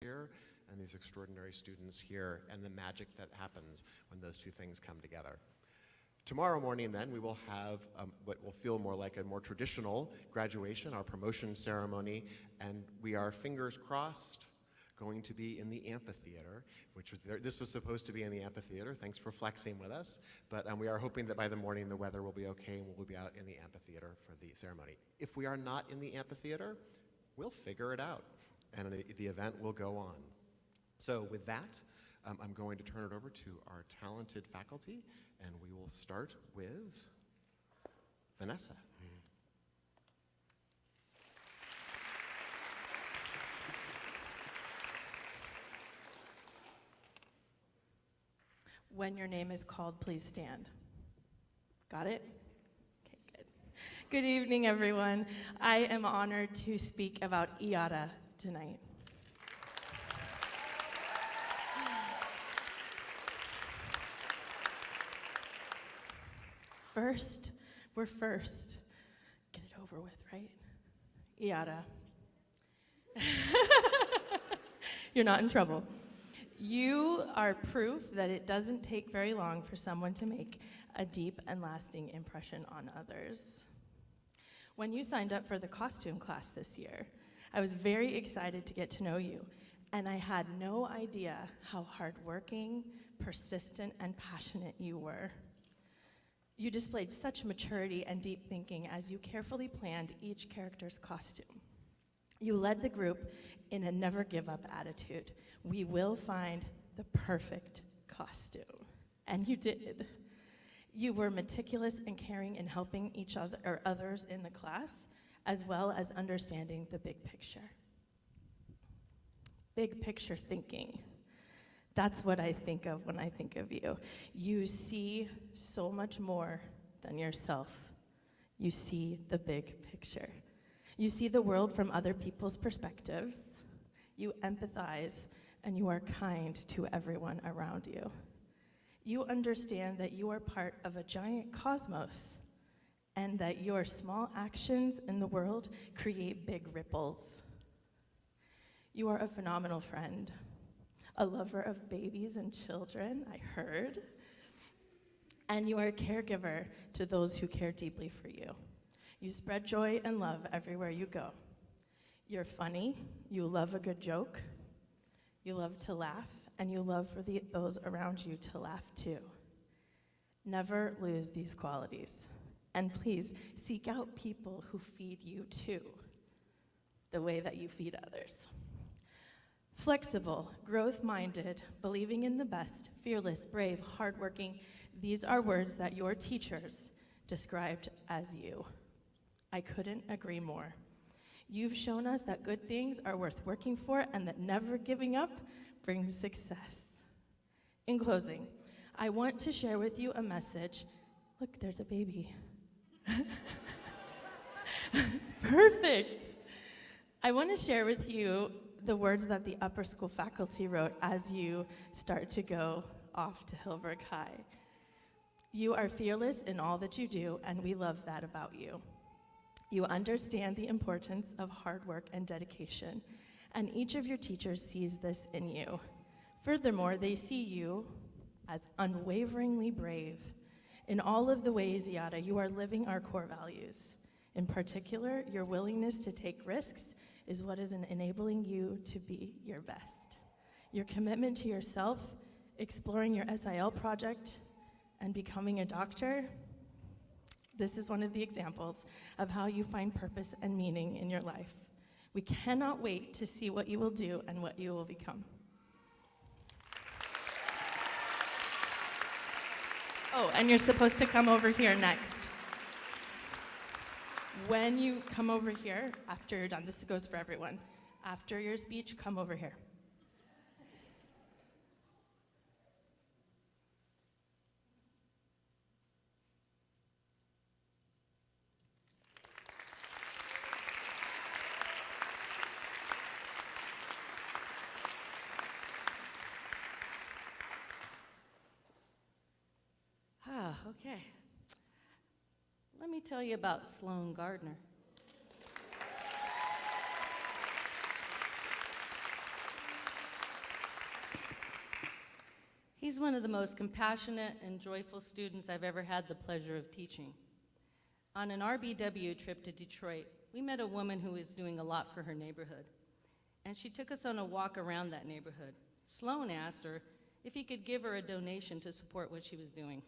here and these extraordinary students here and the magic that happens when those two things come together. Tomorrow morning then we will have what will feel more like a more traditional graduation, our promotion ceremony, and we are, fingers crossed, going to be in the amphitheater, this was supposed to be in the amphitheater. Thanks for flexing with us. But we are hoping that by the morning the weather will be okay and we'll be out in the amphitheater for the ceremony. If we are not in the amphitheater, we'll figure it out and the event will go on. So with that, I'm going to turn it over to our talented faculty, and we will start with Vanessa. When your name is called, please stand. Got it? Okay, good. Good evening, everyone. I am honored to speak about IATA tonight. First, we're first. Get it over with, right? IATA. You're not in trouble. You are proof that it doesn't take very long for someone to make a deep and lasting impression on others. When you signed up for the costume class this year, I was very excited to get to know you, and I had no idea how hardworking, persistent, and passionate you were. You displayed such maturity and deep thinking as you carefully planned each character's costume. You led the group in a never give up attitude. We will find the perfect costume. And you did. You were meticulous and caring in helping each other or others in the class, as well as understanding the big picture. Big picture thinking. That's what I think of when I think of you. You see so much more than yourself. You see the big picture. You see the world from other people's perspectives. You empathize, and you are kind to everyone around you. You understand that you are part of a giant cosmos, and that your small actions in the world create big ripples. You are a phenomenal friend, a lover of babies and children, I heard, and you are a caregiver to those who care deeply for you. You spread joy and love everywhere you go. You're funny, you love a good joke, you love to laugh, and you love for those around you to laugh too. Never lose these qualities. And please seek out people who feed you too, the way that you feed others. Flexible, growth-minded, believing in the best, fearless, brave, hardworking, these are words that your teachers described as you. I couldn't agree more. You've shown us that good things are worth working for and that never giving up brings success. In closing, I want to share with you a message. Look, there's a baby. It's perfect. I want to share with you the words that the upper school faculty wrote as you start to go off to Hillbrook High. You are fearless in all that you do, and we love that about you. You understand the importance of hard work and dedication, and each of your teachers sees this in you. Furthermore, they see you as unwaveringly brave. In all of the ways, Yada, you are living our core values. In particular, your willingness to take risks is what is enabling you to be your best. Your commitment to yourself, exploring your SIL project, and becoming a doctor, this is one of the examples of how you find purpose and meaning in your life. We cannot wait to see what you will do and what you will become. Oh, and you're supposed to come over here next. When you come over here, after you're done, this goes for everyone. After your speech, come over here. Okay. Let me tell you about Sloan Gardner. He's one of the most compassionate and joyful students I've ever had the pleasure of teaching. On an RBW trip to Detroit, we met a woman who is doing a lot for her neighborhood, and she took us on a walk around that neighborhood. Sloan asked her if he could give her a donation to support what she was doing.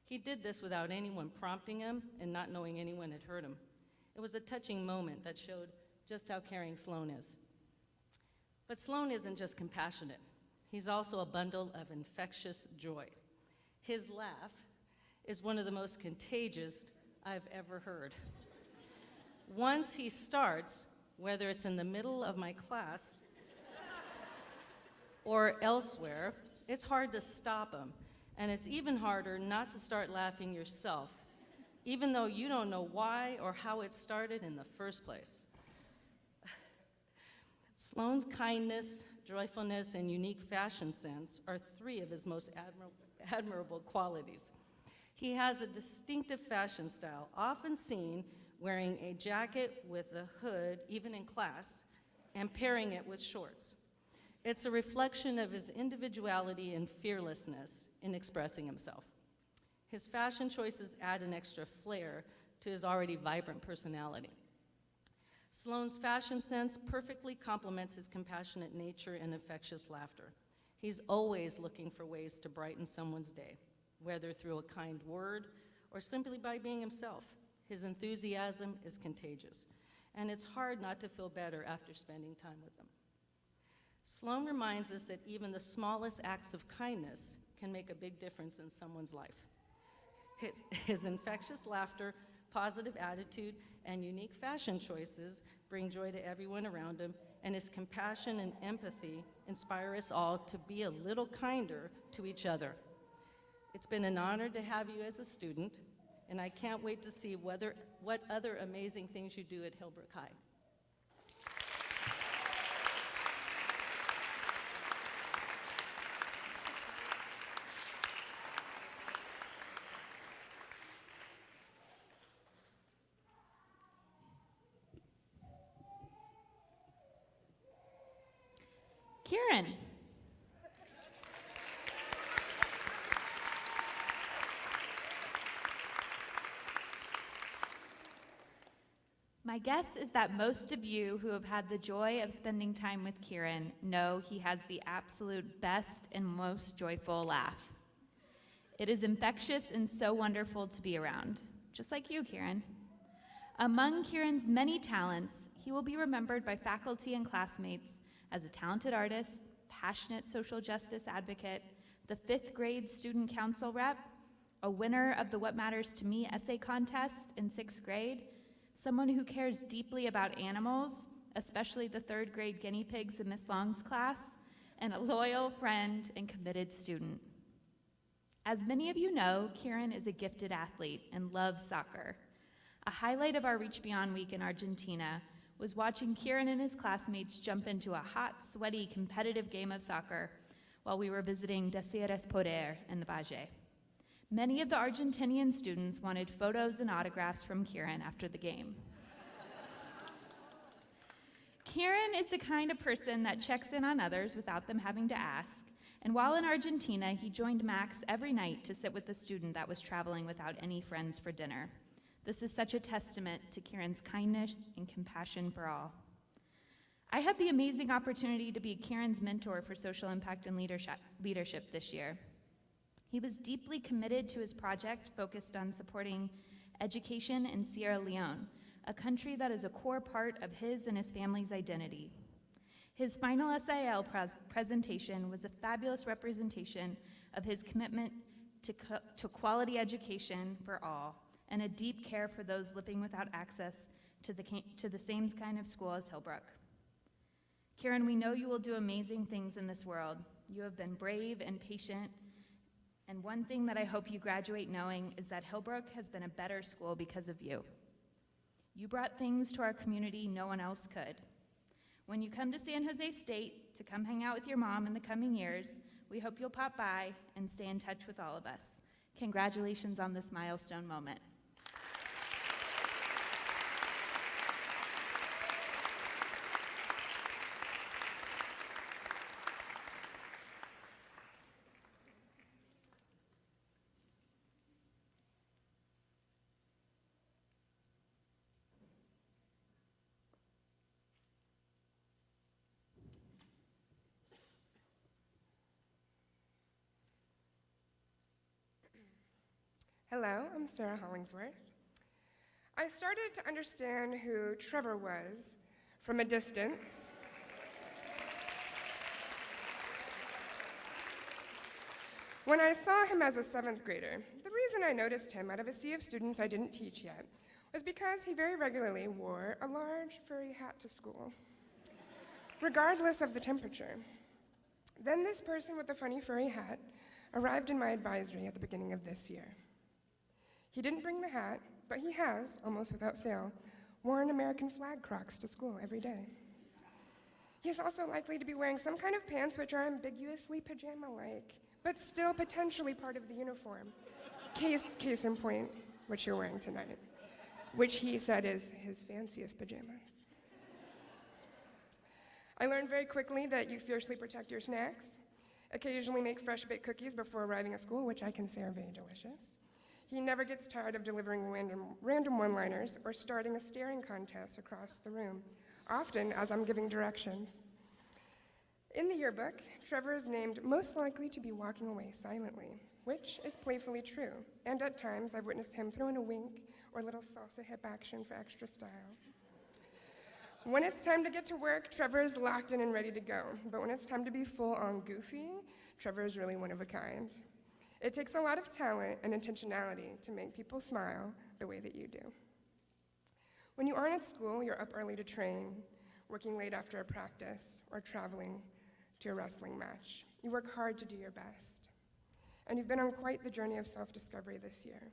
He did this without anyone prompting him and not knowing anyone had heard him. It was a touching moment that showed just how caring Sloan is. But Sloan isn't just compassionate. He's also a bundle of infectious joy. His laugh is one of the most contagious I've ever heard. Once he starts, whether it's in the middle of my class or elsewhere, it's hard to stop him. And it's even harder not to start laughing yourself, even though you don't know why or how it started in the first place. Sloan's kindness, joyfulness, and unique fashion sense are three of his most admirable qualities. He has a distinctive fashion style, often seen wearing a jacket with a hood, even in class, and pairing it with shorts. It's a reflection of his individuality and fearlessness in expressing himself. His fashion choices add an extra flair to his already vibrant personality. Sloan's fashion sense perfectly complements his compassionate nature and infectious laughter. He's always looking for ways to brighten someone's day, whether through a kind word or simply by being himself. His enthusiasm is contagious, and it's hard not to feel better after spending time with him. Sloan reminds us that even the smallest acts of kindness can make a big difference in someone's life. His infectious laughter, positive attitude, and unique fashion choices bring joy to everyone around him, and his compassion and empathy inspire us all to be a little kinder to each other. It's been an honor to have you as a student, and I can't wait to see what other amazing things you do at Hillbrook High. Kieran. My guess is that most of you who have had the joy of spending time with Kieran know he has the absolute best and most joyful laugh. It is infectious and so wonderful to be around, just like you, Kieran. Among Kieran's many talents, he will be remembered by faculty and classmates as a talented artist, passionate social justice advocate, the 5th grade student council rep, a winner of the What Matters to Me essay contest in 6th grade, someone who cares deeply about animals, especially the 3rd grade guinea pigs in Miss Long's class, and a loyal friend and committed student. As many of you know, Kieran is a gifted athlete and loves soccer. A highlight of our Reach Beyond week in Argentina was watching Kieran and his classmates jump into a hot, sweaty, competitive game of soccer while we were visiting Desires Poder in the Valle. Many of the Argentinian students wanted photos and autographs from Kieran after the game. Kieran is the kind of person that checks in on others without them having to ask, and while in Argentina, he joined Max every night to sit with the student that was traveling without any friends for dinner. This is such a testament to Kieran's kindness and compassion for all. I had the amazing opportunity to be Kieran's mentor for social impact and leadership this year. He was deeply committed to his project focused on supporting education in Sierra Leone, a country that is a core part of his and his family's identity. His final SIL presentation was a fabulous representation of his commitment to quality education for all, and a deep care for those living without access to the same kind of school as Hillbrook. Kieran, we know you will do amazing things in this world. You have been brave and patient, and one thing that I hope you graduate knowing is that Hillbrook has been a better school because of you. You brought things to our community no one else could. When you come to San Jose State to come hang out with your mom in the coming years, we hope you'll pop by and stay in touch with all of us. Congratulations on this milestone moment. Hello, I'm Sarah Hollingsworth. I started to understand who Trevor was from a distance. When I saw him as a 7th grader, the reason I noticed him out of a sea of students I didn't teach yet was because he very regularly wore a large furry hat to school, regardless of the temperature. Then this person with the funny furry hat arrived in my advisory at the beginning of this year. He didn't bring the hat, but he has, almost without fail, worn American flag Crocs to school every day. He is also likely to be wearing some kind of pants which are ambiguously pajama-like, but still potentially part of the uniform. Case in point, what you're wearing tonight, which he said is his fanciest pajamas. I learned very quickly that you fiercely protect your snacks, occasionally make fresh baked cookies before arriving at school, which I can say are very delicious. He never gets tired of delivering random one-liners or starting a staring contest across the room, often as I'm giving directions. In the yearbook, Trevor is named most likely to be walking away silently, which is playfully true, and at times I've witnessed him throw in a wink or a little salsa hip action for extra style. When it's time to get to work, Trevor is locked in and ready to go, but when it's time to be full-on goofy, Trevor is really one of a kind. It takes a lot of talent and intentionality to make people smile the way that you do. When you aren't at school, you're up early to train, working late after a practice, or traveling to a wrestling match. You work hard to do your best. And you've been on quite the journey of self-discovery this year,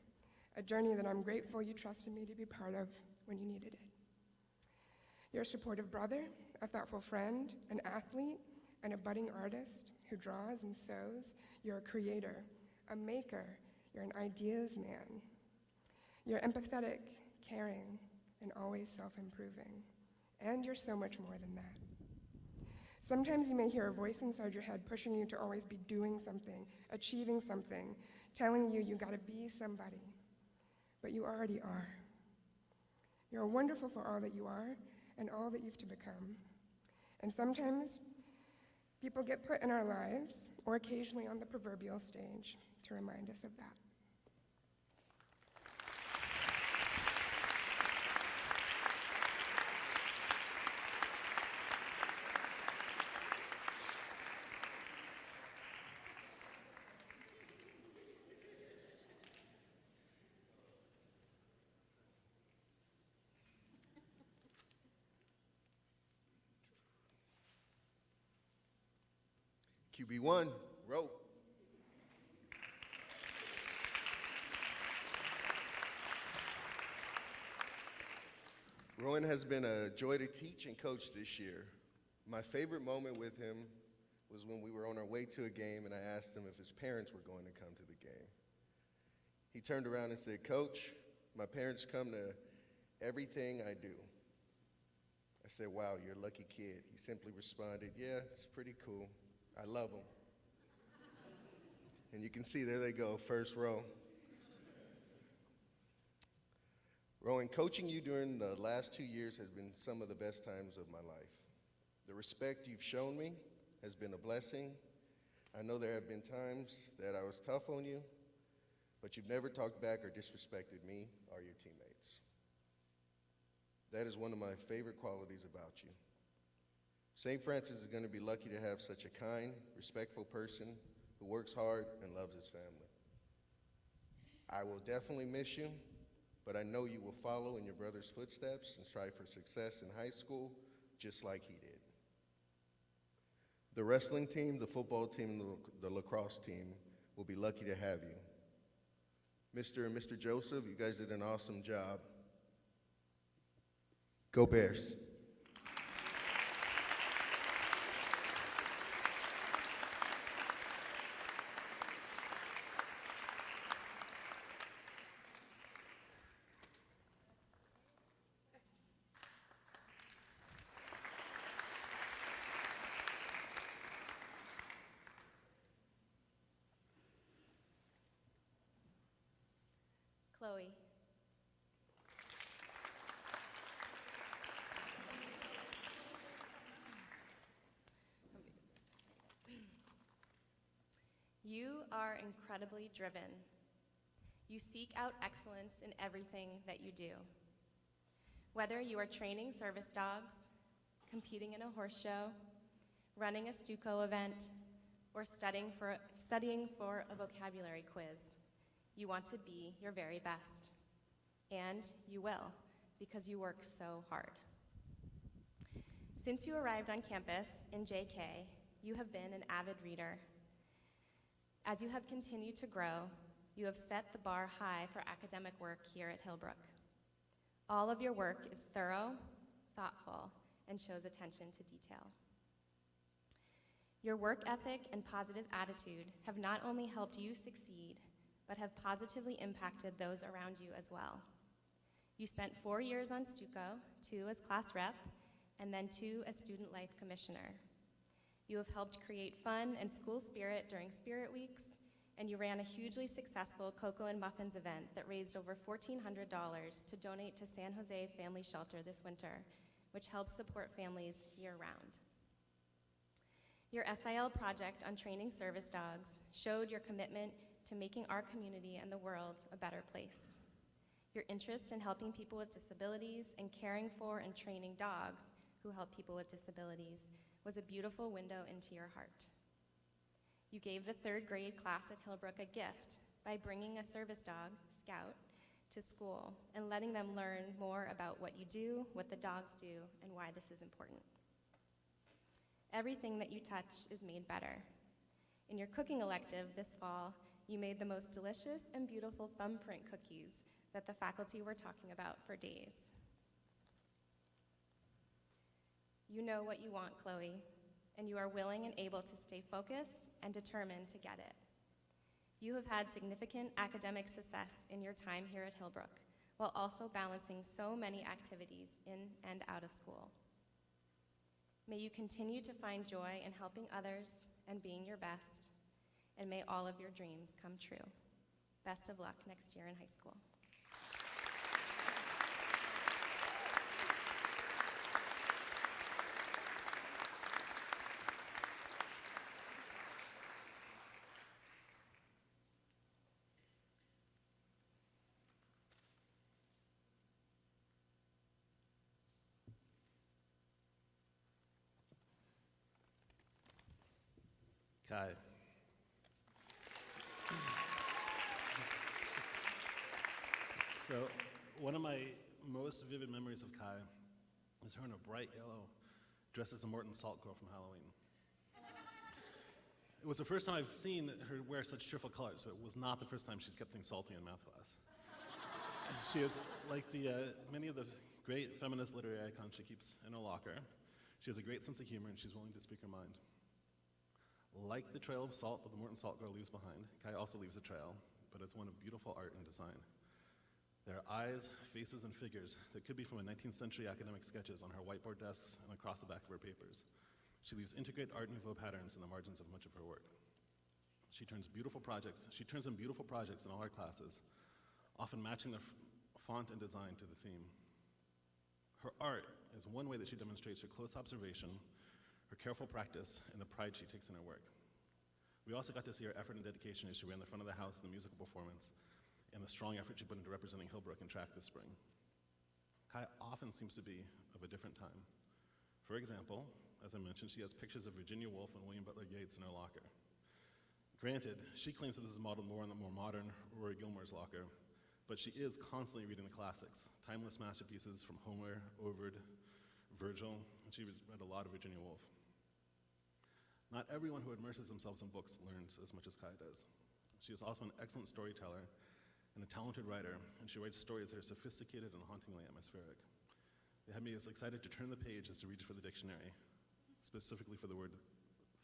a journey that I'm grateful you trusted me to be part of when you needed it. You're a supportive brother, a thoughtful friend, an athlete, and a budding artist who draws and sews. You're a creator, a maker. You're an ideas man. You're empathetic, caring, and always self-improving. And you're so much more than that. Sometimes you may hear a voice inside your head pushing you to always be doing something, achieving something, telling you gotta be somebody. But you already are. You're wonderful for all that you are and all that you've to become. And sometimes people get put in our lives, or occasionally on the proverbial stage, to remind us of that. QB1, row. Rowan has been a joy to teach and coach this year. My favorite moment with him was when we were on our way to a game and I asked him if his parents were going to come to the game. He turned around and said, "Coach, my parents come to everything I do." I said, "Wow, you're a lucky kid." He simply responded, "Yeah, it's pretty cool. I love them." And you can see, there they go, first row. Rowan, coaching you during the last 2 years has been some of the best times of my life. The respect you've shown me has been a blessing. I know there have been times that I was tough on you, but you've never talked back or disrespected me or your teammates. That is one of my favorite qualities about you. St. Francis is going to be lucky to have such a kind, respectful person who works hard and loves his family. I will definitely miss you, but I know you will follow in your brother's footsteps and strive for success in high school, just like he did. The wrestling team, the football team, and the lacrosse team will be lucky to have you. Mr. and Mr. Joseph, you guys did an awesome job. Go Bears. Chloe. You are incredibly driven. You seek out excellence in everything that you do. Whether you are training service dogs, competing in a horse show, running a Stuco event, or studying for a vocabulary quiz, you want to be your very best. And you will, because you work so hard. Since you arrived on campus in JK, you have been an avid reader. As you have continued to grow, you have set the bar high for academic work here at Hillbrook. All of your work is thorough, thoughtful, and shows attention to detail. Your work ethic and positive attitude have not only helped you succeed, but have positively impacted those around you as well. You spent 4 years on Stuco, 2 as class rep, and then 2 as student life commissioner. You have helped create fun and school spirit during Spirit Weeks, and you ran a hugely successful Cocoa and Muffins event that raised over $1,400 to donate to San Jose Family Shelter this winter, which helps support families year-round. Your SIL project on training service dogs showed your commitment to making our community and the world a better place. Your interest in helping people with disabilities and caring for and training dogs who help people with disabilities was a beautiful window into your heart. You gave the 3rd grade class at Hillbrook a gift by bringing a service dog, Scout, to school and letting them learn more about what you do, what the dogs do, and why this is important. Everything that you touch is made better. In your cooking elective this fall, you made the most delicious and beautiful thumbprint cookies that the faculty were talking about for days. You know what you want, Chloe, and you are willing and able to stay focused and determined to get it. You have had significant academic success in your time here at Hillbrook, while also balancing so many activities in and out of school. May you continue to find joy in helping others and being your best, and may all of your dreams come true. Best of luck next year in high school. Kai. So, one of my most vivid memories of Kai is her in a bright yellow dress as a Morton Salt girl from Halloween. It was the first time I've seen her wear such cheerful colors, but it was not the first time she's kept things salty in math class. She is like many of the great feminist literary icons she keeps in a locker. She has a great sense of humor, and she's willing to speak her mind. Like the trail of salt that the Morton Salt girl leaves behind, Kai also leaves a trail, but it's one of beautiful art and design. There are eyes, faces, and figures that could be from a 19th century academic sketches on her whiteboard desks and across the back of her papers. She leaves intricate Art Nouveau patterns in the margins of much of her work. She turns in beautiful projects in all her classes, often matching the font and design to the theme. Her art is one way that she demonstrates her close observation, her careful practice, and the pride she takes in her work. We also got to see her effort and dedication as she ran the front of the house in the musical performance, and the strong effort she put into representing Hillbrook in track this spring. Kai often seems to be of a different time. For example, as I mentioned, she has pictures of Virginia Woolf and William Butler Yeats in her locker. Granted, she claims that this is modeled more on the more modern Rory Gilmore's locker, but she is constantly reading the classics, timeless masterpieces from Homer, Ovid, Virgil, and she read a lot of Virginia Woolf. Not everyone who immerses themselves in books learns as much as Kai does. She is also an excellent storyteller and a talented writer, and she writes stories that are sophisticated and hauntingly atmospheric. They had me as excited to turn the page as to reach for the dictionary, specifically for the word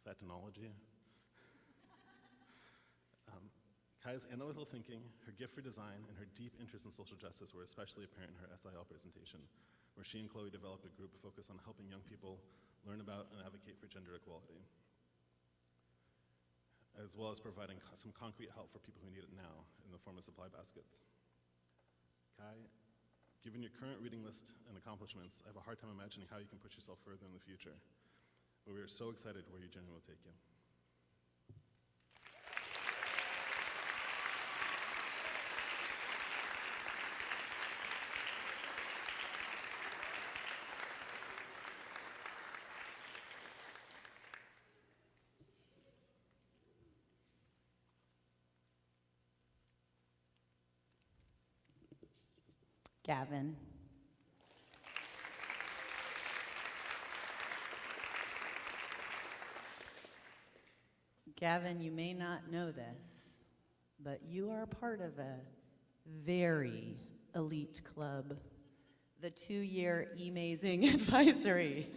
thetanology. Kai's analytical thinking, her gift for design, and her deep interest in social justice were especially apparent in her SIL presentation, where she and Chloe developed a group focused on helping young people learn about and advocate for gender equality, as well as providing some concrete help for people who need it now in the form of supply baskets. Kai, given your current reading list and accomplishments, I have a hard time imagining how you can push yourself further in the future, but we are so excited where your journey will take you. Gavin. Gavin, you may not know this, but you are a part of a very elite club, the 2-year Amazing Advisory.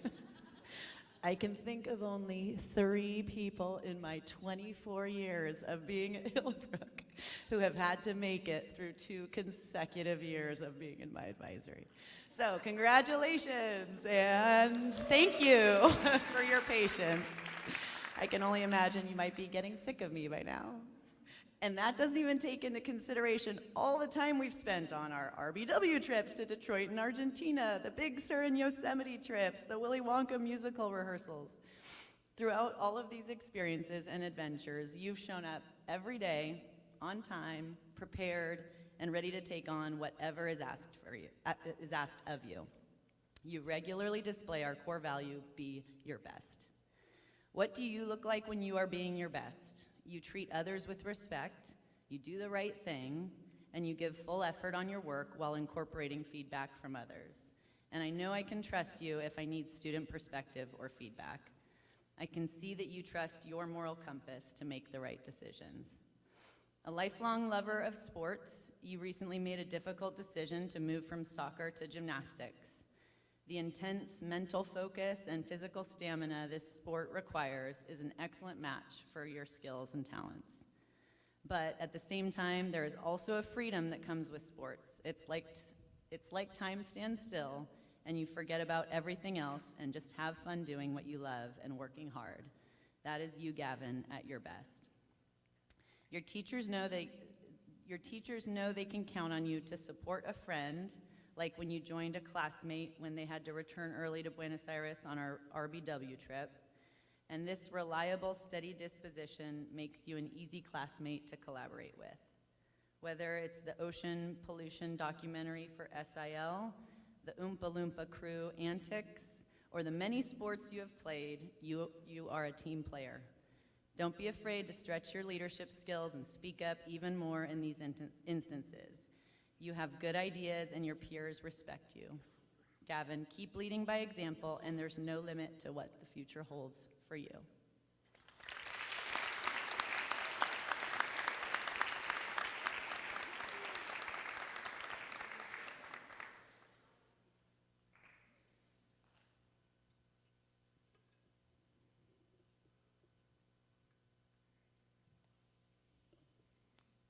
I can think of only 3 people in my 24 years of being at Hillbrook who have had to make it through 2 consecutive years of being in my advisory. So congratulations and thank you for your patience. I can only imagine you might be getting sick of me by now. And that doesn't even take into consideration all the time we've spent on our RBW trips to Detroit and Argentina, the Big Sur and Yosemite trips, the Willy Wonka musical rehearsals. Throughout all of these experiences and adventures, you've shown up every day, on time, prepared, and ready to take on whatever is asked of you. You regularly display our core value, be your best. What do you look like when you are being your best? You treat others with respect, you do the right thing, and you give full effort on your work while incorporating feedback from others. And I know I can trust you if I need student perspective or feedback. I can see that you trust your moral compass to make the right decisions. A lifelong lover of sports, you recently made a difficult decision to move from soccer to gymnastics. The intense mental focus and physical stamina this sport requires is an excellent match for your skills and talents. But at the same time, there is also a freedom that comes with sports. It's like time stands still and you forget about everything else and just have fun doing what you love and working hard. That is you, Gavin, at your best. Your teachers know they can count on you to support a friend, like when you joined a classmate when they had to return early to Buenos Aires on our RBW trip. And this reliable, steady disposition makes you an easy classmate to collaborate with. Whether it's the ocean pollution documentary for SIL, the Oompa Loompa crew antics, or the many sports you have played, you are a team player. Don't be afraid to stretch your leadership skills and speak up even more in these instances. You have good ideas and your peers respect you. Gavin, keep leading by example, and there's no limit to what the future holds for you.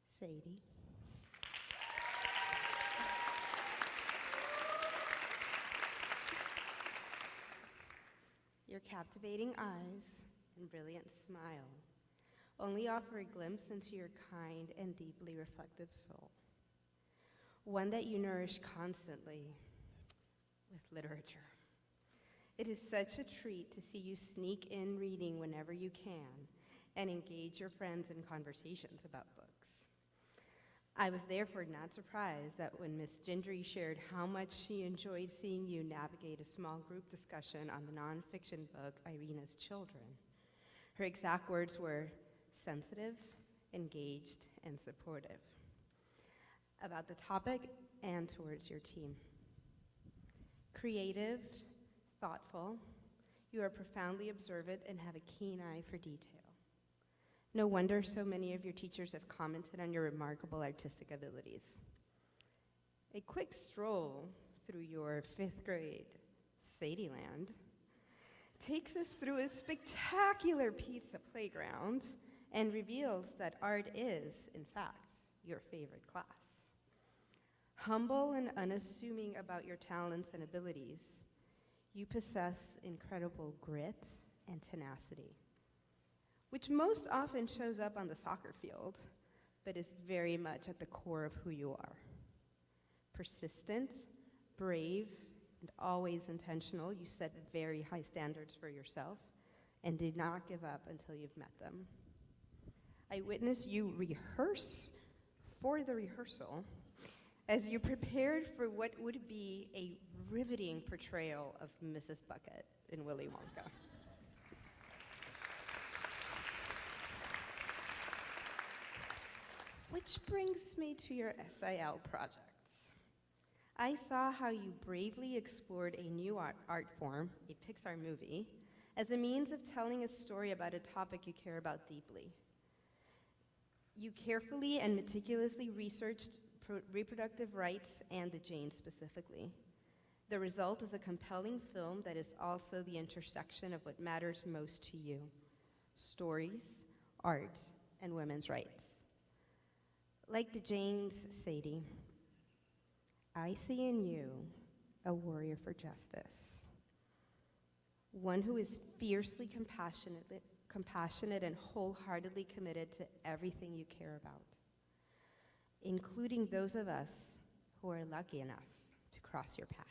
Sadie. Your captivating eyes and brilliant smile only offer a glimpse into your kind and deeply reflective soul, one that you nourish constantly with literature. It is such a treat to see you sneak in reading whenever you can and engage your friends in conversations about books. I was therefore not surprised that when Ms. Gendry shared how much she enjoyed seeing you navigate a small group discussion on the nonfiction book Irina's Children, her exact words were sensitive, engaged, and supportive about the topic and towards your team. Creative, thoughtful, you are profoundly observant and have a keen eye for detail. No wonder so many of your teachers have commented on your remarkable artistic abilities. A quick stroll through your 5th grade Sadieland takes us through a spectacular pizza playground and reveals that art is, in fact, your favorite class. Humble and unassuming about your talents and abilities, you possess incredible grit and tenacity, which most often shows up on the soccer field, but is very much at the core of who you are. Persistent, brave, and always intentional, you set very high standards for yourself and did not give up until you've met them. I witnessed you rehearse for the rehearsal as you prepared for what would be a riveting portrayal of Mrs. Bucket in Willy Wonka. Which brings me to your SIL project. I saw how you bravely explored a new art form, a Pixar movie, as a means of telling a story about a topic you care about deeply. You carefully and meticulously researched reproductive rights and the Janes specifically. The result is a compelling film that is also the intersection of what matters most to you: stories, art, and women's rights. Like the Janes, Sadie, I see in you a warrior for justice, one who is fiercely compassionate and wholeheartedly committed to everything you care about, including those of us who are lucky enough to cross your path.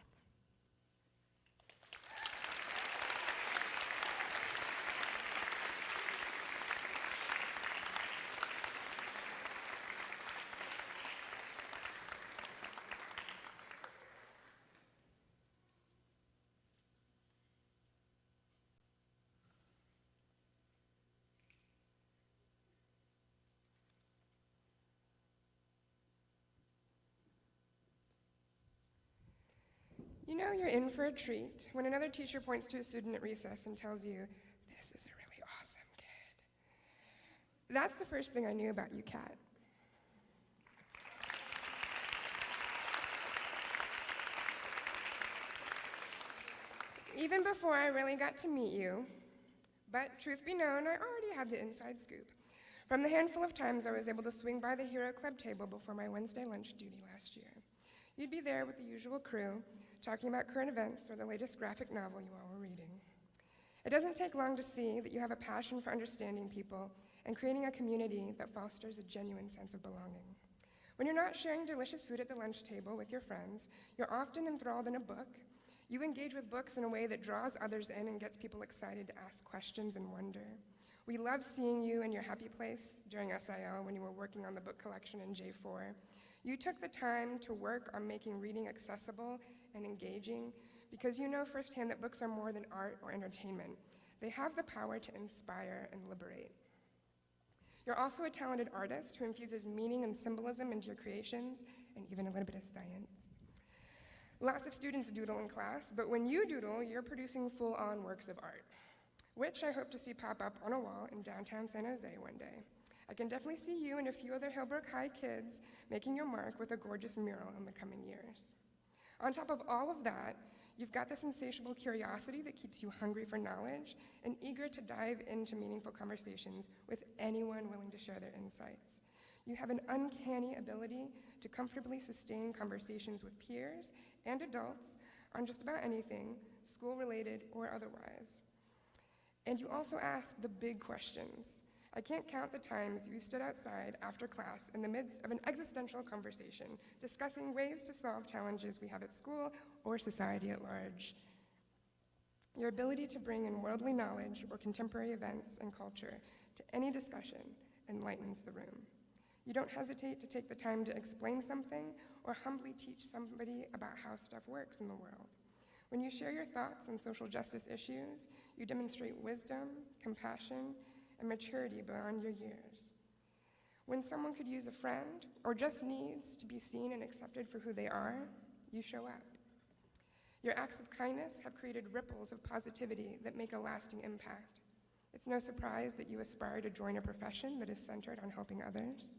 You know you're in for a treat when another teacher points to a student at recess and tells you, "This is a really awesome kid." That's the first thing I knew about you, Kat. Even before I really got to meet you, but truth be known, I already had the inside scoop from the handful of times I was able to swing by the Hero Club table before my Wednesday lunch duty last year. You'd be there with the usual crew, talking about current events or the latest graphic novel you all were reading. It doesn't take long to see that you have a passion for understanding people and creating a community that fosters a genuine sense of belonging. When you're not sharing delicious food at the lunch table with your friends, you're often enthralled in a book. You engage with books in a way that draws others in and gets people excited to ask questions and wonder. We love seeing you in your happy place during SIL when you were working on the book collection in J4. You took the time to work on making reading accessible and engaging because you know firsthand that books are more than art or entertainment. They have the power to inspire and liberate. You're also a talented artist who infuses meaning and symbolism into your creations and even a little bit of science. Lots of students doodle in class, but when you doodle, you're producing full-on works of art, which I hope to see pop up on a wall in downtown San Jose one day. I can definitely see you and a few other Hillbrook High kids making your mark with a gorgeous mural in the coming years. On top of all of that, you've got this insatiable curiosity that keeps you hungry for knowledge and eager to dive into meaningful conversations with anyone willing to share their insights. You have an uncanny ability to comfortably sustain conversations with peers and adults on just about anything, school-related or otherwise. And you also ask the big questions. I can't count the times you stood outside after class in the midst of an existential conversation, discussing ways to solve challenges we have at school or society at large. Your ability to bring in worldly knowledge or contemporary events and culture to any discussion enlightens the room. You don't hesitate to take the time to explain something or humbly teach somebody about how stuff works in the world. When you share your thoughts on social justice issues, you demonstrate wisdom, compassion, and maturity beyond your years. When someone could use a friend or just needs to be seen and accepted for who they are, you show up. Your acts of kindness have created ripples of positivity that make a lasting impact. It's no surprise that you aspire to join a profession that is centered on helping others.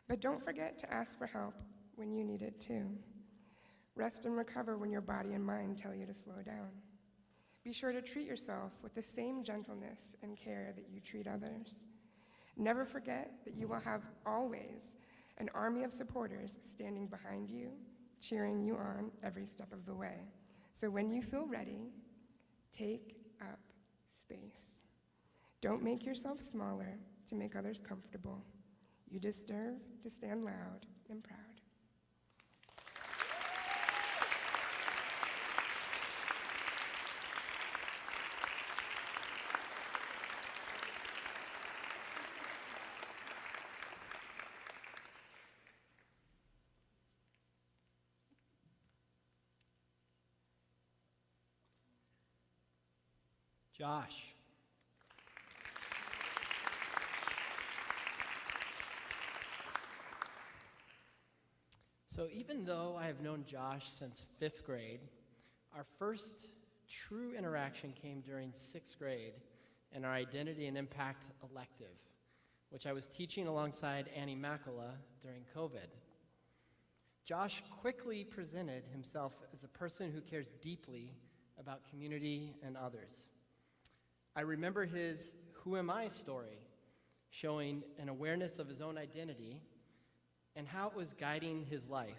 But don't forget to ask for help when you need it too. Rest and recover when your body and mind tell you to slow down. Be sure to treat yourself with the same gentleness and care that you treat others. Never forget that you will have always an army of supporters standing behind you, cheering you on every step of the way. So when you feel ready, take up space. Don't make yourself smaller to make others comfortable. You deserve to stand loud and proud. Josh. So even though I have known Josh since 5th grade, our first true interaction came during 6th grade in our Identity and Impact elective, which I was teaching alongside Annie Makala during COVID. Josh quickly presented himself as a person who cares deeply about community and others. I remember his "Who Am I" story, showing an awareness of his own identity and how it was guiding his life.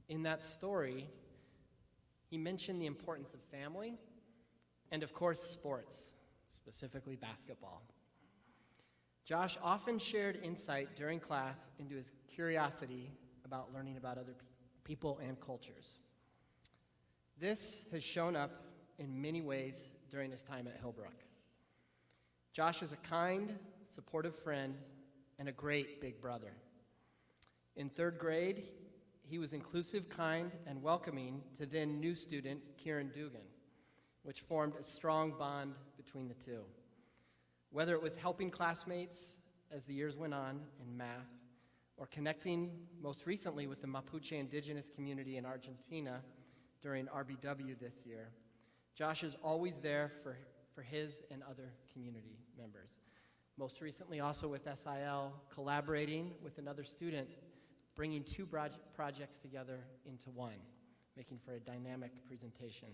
In that story, he mentioned the importance of family and, of course, sports, specifically basketball. Josh often shared insight during class into his curiosity about learning about other people and cultures. This has shown up in many ways during his time at Hillbrook. Josh is a kind, supportive friend and a great big brother. In 3rd grade, he was inclusive, kind, and welcoming to then new student Kieran Dugan, which formed a strong bond between the two. Whether it was helping classmates as the years went on in math, or connecting most recently with the Mapuche indigenous community in Argentina during RBW this year, Josh is always there for his and other community members. Most recently also with SIL, collaborating with another student, bringing 2 projects together into one, making for a dynamic presentation.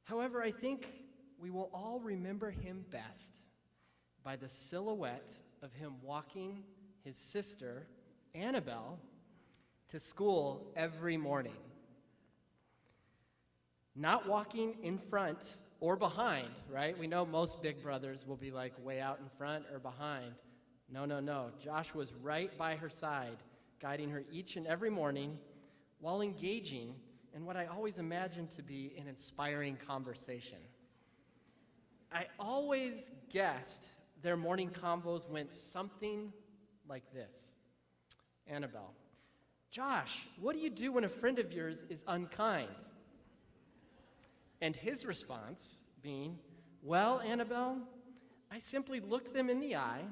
However, I think we will all remember him best by the silhouette of him walking his sister, Annabelle, to school every morning. Not walking in front or behind, right? We know most big brothers will be like way out in front or behind. No. Josh was right by her side, guiding her each and every morning while engaging in what I always imagined to be an inspiring conversation. I always guessed their morning convos went something like this. Annabelle: "Josh, what do you do when a friend of yours is unkind?" And his response being, "Well, Annabelle, I simply look them in the eye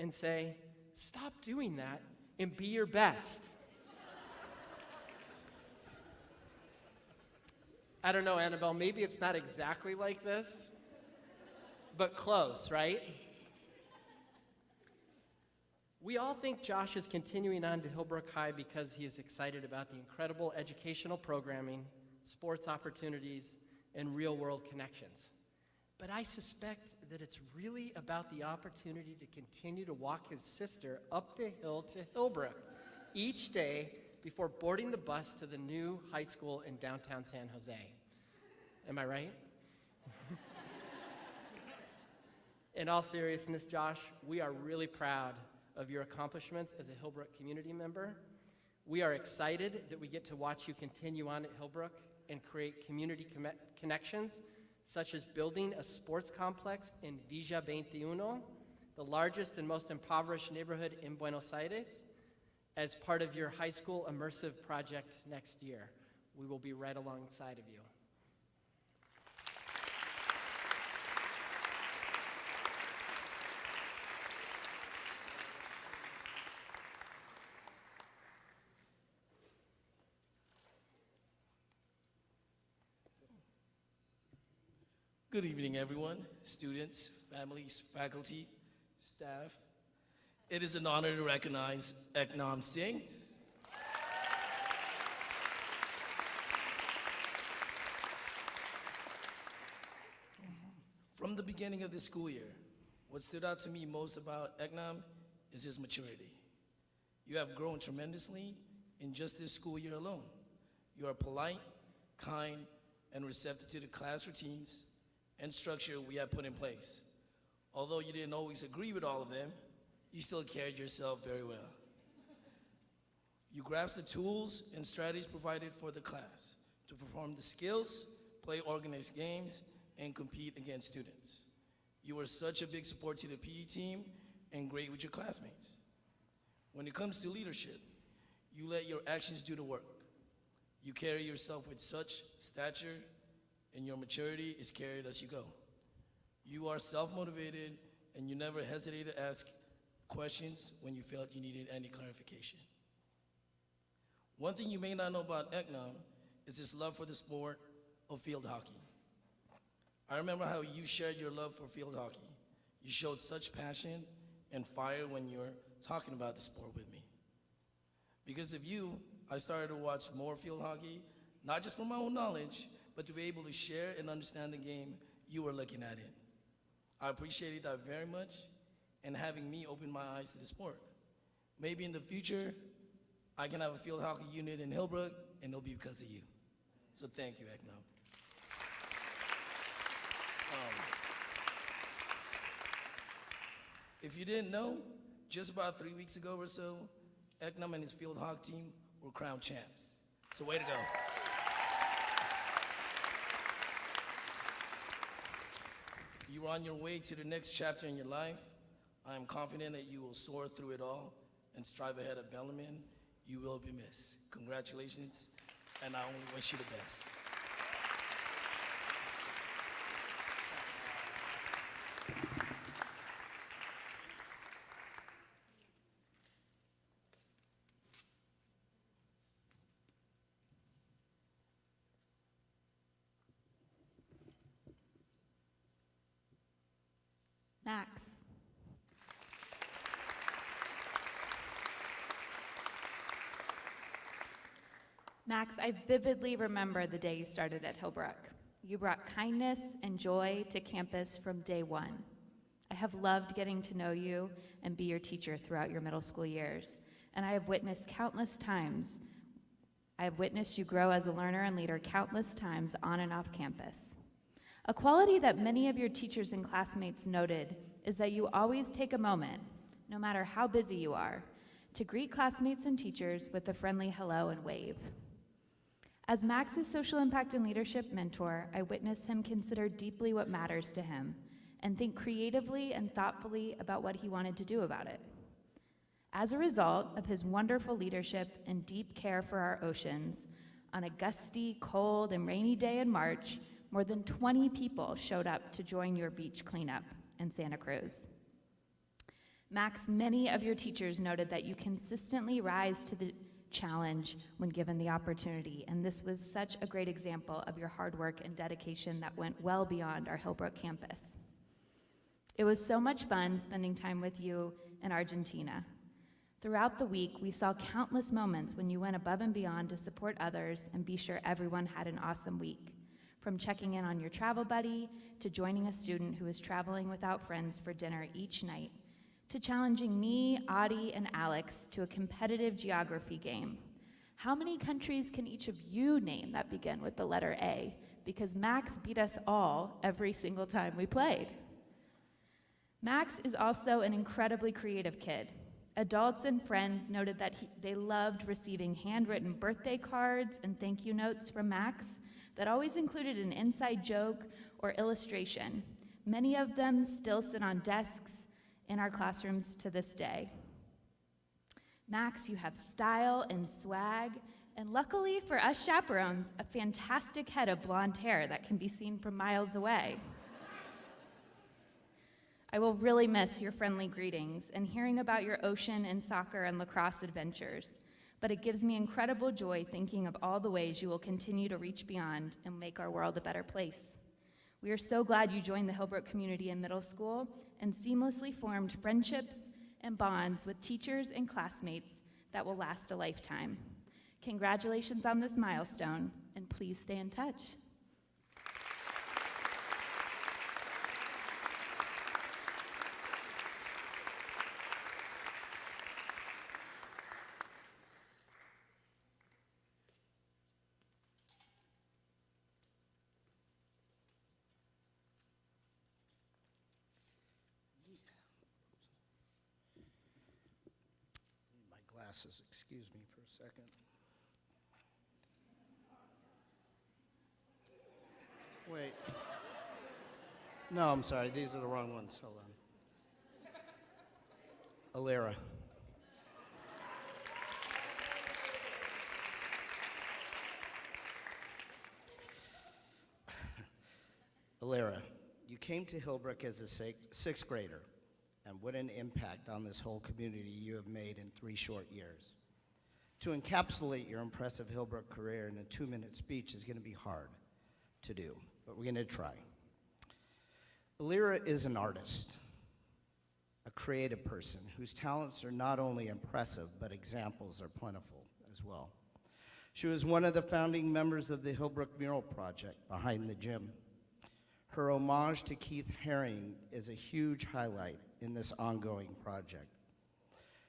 and say, 'Stop doing that and be your best.'" I don't know, Annabelle, maybe it's not exactly like this, but close, right? We all think Josh is continuing on to Hillbrook High because he is excited about the incredible educational programming, sports opportunities, and real-world connections. But I suspect that it's really about the opportunity to continue to walk his sister up the hill to Hillbrook each day before boarding the bus to the new high school in downtown San Jose. Am I right? In all seriousness, Josh, we are really proud of your accomplishments as a Hillbrook community member. We are excited that we get to watch you continue on at Hillbrook and create community connections, such as building a sports complex in Villa 21, the largest and most impoverished neighborhood in Buenos Aires, as part of your high school immersive project next year. We will be right alongside of you. Good evening, everyone, students, families, faculty, staff. It is an honor to recognize Eknam Singh. From the beginning of the school year, what stood out to me most about Eknam is his maturity. You have grown tremendously in just this school year alone. You are polite, kind, and receptive to the class routines and structure we have put in place. Although you didn't always agree with all of them, you still carried yourself very well. You grasped the tools and strategies provided for the class to perform the skills, play organized games, and compete against students. You were such a big support to the PE team and great with your classmates. When it comes to leadership, you let your actions do the work. You carry yourself with such stature, and your maturity is carried as you go. You are self-motivated, and you never hesitate to ask questions when you felt you needed any clarification. One thing you may not know about Eknam is his love for the sport of field hockey. I remember how you shared your love for field hockey. You showed such passion and fire when you were talking about the sport with me. Because of you, I started to watch more field hockey, not just for my own knowledge, but to be able to share and understand the game you were looking at it. I appreciated that very much, and having me open my eyes to the sport. Maybe in the future, I can have a field hockey unit in Hillbrook, and it'll be because of you. So thank you, Eknam. If you didn't know, just about 3 weeks ago or so, Eknam and his field hockey team were crowned champs. So way to go. You are on your way to the next chapter in your life. I am confident that you will soar through it all and strive ahead of Bellarmine. You will be missed. Congratulations, and I only wish you the best. Max. Max, I vividly remember the day you started at Hillbrook. You brought kindness and joy to campus from day one. I have loved getting to know you and be your teacher throughout your middle school years, and I have witnessed countless times. I have witnessed you grow as a learner and leader countless times on and off campus. A quality that many of your teachers and classmates noted is that you always take a moment, no matter how busy you are, to greet classmates and teachers with a friendly hello and wave. As Max's social impact and leadership mentor, I witness him consider deeply what matters to him and think creatively and thoughtfully about what he wanted to do about it. As a result of his wonderful leadership and deep care for our oceans, on a gusty, cold, and rainy day in March, more than 20 people showed up to join your beach cleanup in Santa Cruz. Max, many of your teachers noted that you consistently rise to the challenge when given the opportunity, and this was such a great example of your hard work and dedication that went well beyond our Hillbrook campus. It was so much fun spending time with you in Argentina. Throughout the week, we saw countless moments when you went above and beyond to support others and be sure everyone had an awesome week. From checking in on your travel buddy, to joining a student who was traveling without friends for dinner each night, to challenging me, Audie, and Alex to a competitive geography game. How many countries can each of you name that begin with the letter A? Because Max beat us all every single time we played. Max is also an incredibly creative kid. Adults and friends noted that they loved receiving handwritten birthday cards and thank you notes from Max that always included an inside joke or illustration. Many of them still sit on desks in our classrooms to this day. Max, you have style and swag, and luckily for us chaperones, a fantastic head of blonde hair that can be seen from miles away. I will really miss your friendly greetings and hearing about your ocean and soccer and lacrosse adventures, but it gives me incredible joy thinking of all the ways you will continue to reach beyond and make our world a better place. We are so glad you joined the Hillbrook community in middle school and seamlessly formed friendships and bonds with teachers and classmates that will last a lifetime. Congratulations on this milestone, and please stay in touch. Glasses, excuse me for a second. Wait. No, I'm sorry, these are the wrong ones. Hold on. Alera. Alera, you came to Hillbrook as a sixth grader, and what an impact on this whole community you have made in 3 short years. To encapsulate your impressive Hillbrook career in a 2-minute speech is going to be hard to do, but we're going to try. Alira is an artist, a creative person whose talents are not only impressive, but examples are plentiful as well. She was one of the founding members of the Hillbrook Mural Project behind the gym. Her homage to Keith Haring is a huge highlight in this ongoing project.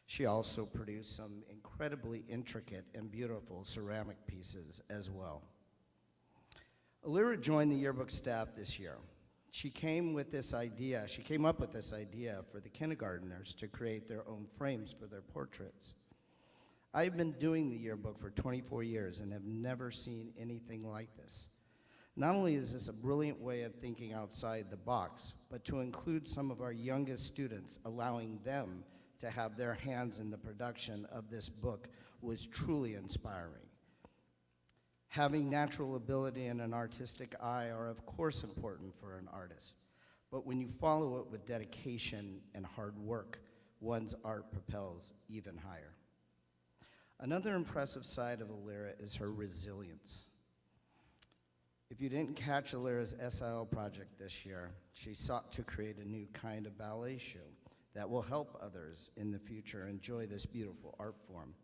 She also produced some incredibly intricate and beautiful ceramic pieces as well. Alira joined the yearbook staff this year. She came up with this idea for the kindergartners to create their own frames for their portraits. I've been doing the yearbook for 24 years and have never seen anything like this. Not only is this a brilliant way of thinking outside the box, but to include some of our youngest students, allowing them to have their hands in the production of this book was truly inspiring. Having natural ability and an artistic eye are of course important for an artist, but when you follow it with dedication and hard work, one's art propels even higher. Another impressive side of Alira is her resilience. If you didn't catch Alira's SIL project this year, she sought to create a new kind of ballet show that will help others in the future enjoy this beautiful art form.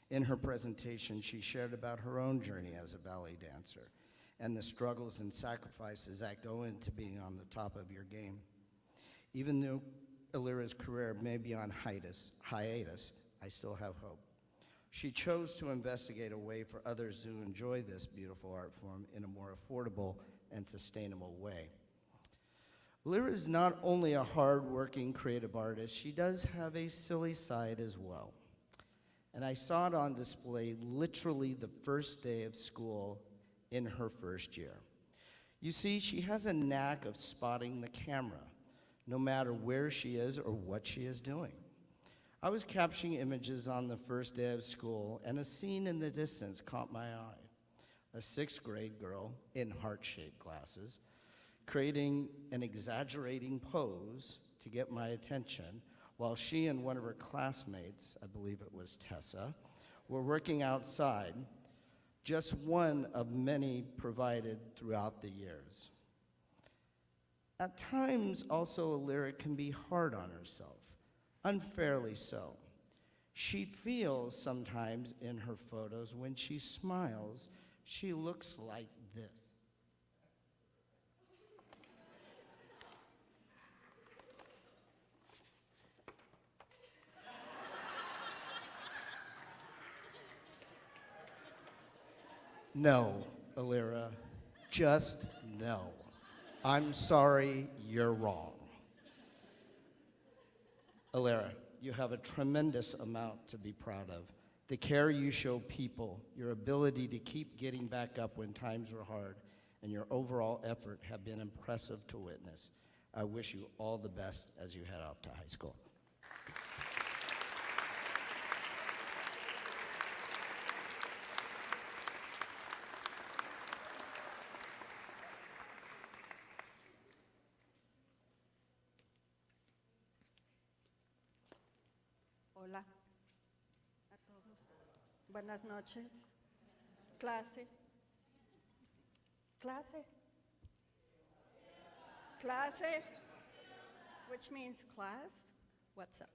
In her presentation, she shared about her own journey as a ballet dancer and the struggles and sacrifices that go into being on the top of your game. Even though Alira's career may be on hiatus, I still have hope. She chose to investigate a way for others to enjoy this beautiful art form in a more affordable and sustainable way. Alira is not only a hard-working creative artist, she does have a silly side as well. And I saw it on display literally the first day of school in her first year. You see, she has a knack of spotting the camera, no matter where she is or what she is doing. I was capturing images on the first day of school, and a scene in the distance caught my eye. A 6th grade girl in heart-shaped glasses, creating an exaggerating pose to get my attention, while she and one of her classmates, I believe it was Tessa, were working outside, just one of many provided throughout the years. At times, also, Alira can be hard on herself, unfairly so. She feels sometimes in her photos when she smiles, she looks like this. No, Alira, just no. I'm sorry, you're wrong. Alira, you have a tremendous amount to be proud of. The care you show people, your ability to keep getting back up when times are hard, and your overall effort have been impressive to witness. I wish you all the best as you head off to high school. Hola a todos. Buenas noches. Clase. Clase. Clase, which means class. What's up?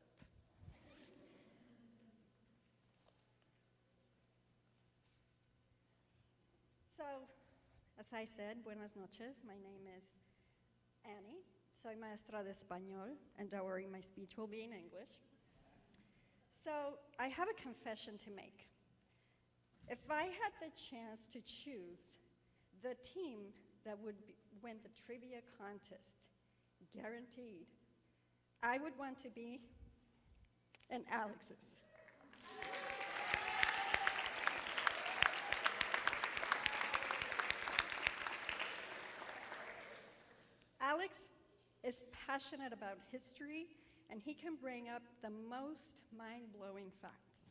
So, as I said, buenas noches. My name is Annie. Soy maestra de español, and don't worry, my speech will be in English. So I have a confession to make. If I had the chance to choose the team that would win the trivia contest, guaranteed, I would want to be in Alex's. Alex is passionate about history, and he can bring up the most mind-blowing facts.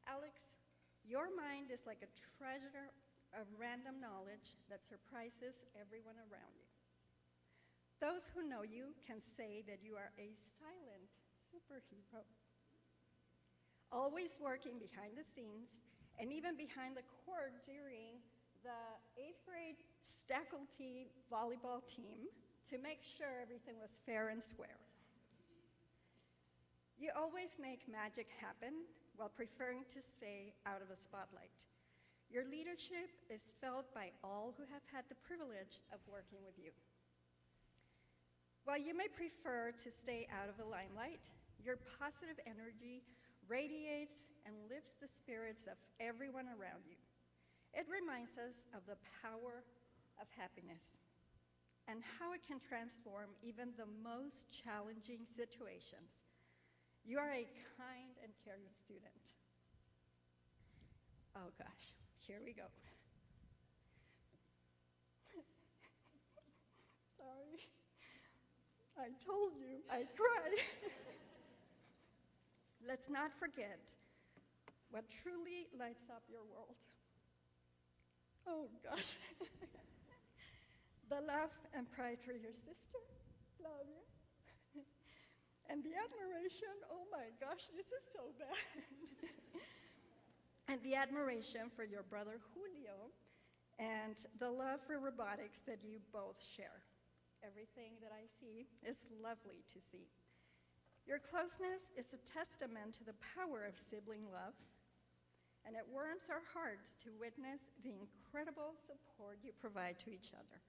Alex, your mind is like a treasure of random knowledge that surprises everyone around you. Those who know you can say that you are a silent superhero. always working behind the scenes and even behind the court during the 8th grade faculty volleyball team to make sure everything was fair and square. You always make magic happen while preferring to stay out of the spotlight. Your leadership is felt by all who have had the privilege of working with you. While you may prefer to stay out of the limelight, your positive energy radiates and lifts the spirits of everyone around you. It reminds us of the power of happiness and how it can transform even the most challenging situations. You are a kind and caring student. Oh gosh, here we go. Sorry, I told you I'd cry. Let's not forget what truly lights up your world. Oh gosh. The love and pride for your sister, love you. And the admiration, oh my gosh, this is so bad. And the admiration for your brother Julio, and the love for robotics that you both share. Everything that I see is lovely to see. Your closeness is a testament to the power of sibling love, and it warms our hearts to witness the incredible support you provide to each other.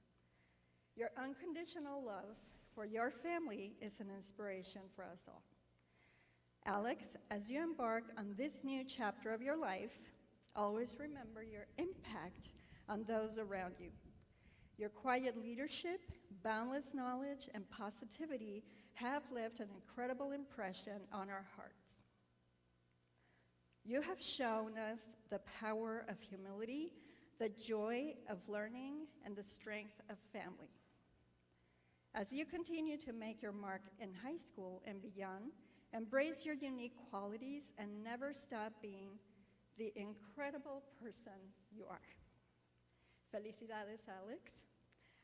Your unconditional love for your family is an inspiration for us all. Alex, as you embark on this new chapter of your life, always remember your impact on those around you. Your quiet leadership, boundless knowledge, and positivity have left an incredible impression on our hearts. You have shown us the power of humility, the joy of learning, and the strength of family. As you continue to make your mark in high school and beyond, embrace your unique qualities and never stop being the incredible person you are. Felicidades, Alex.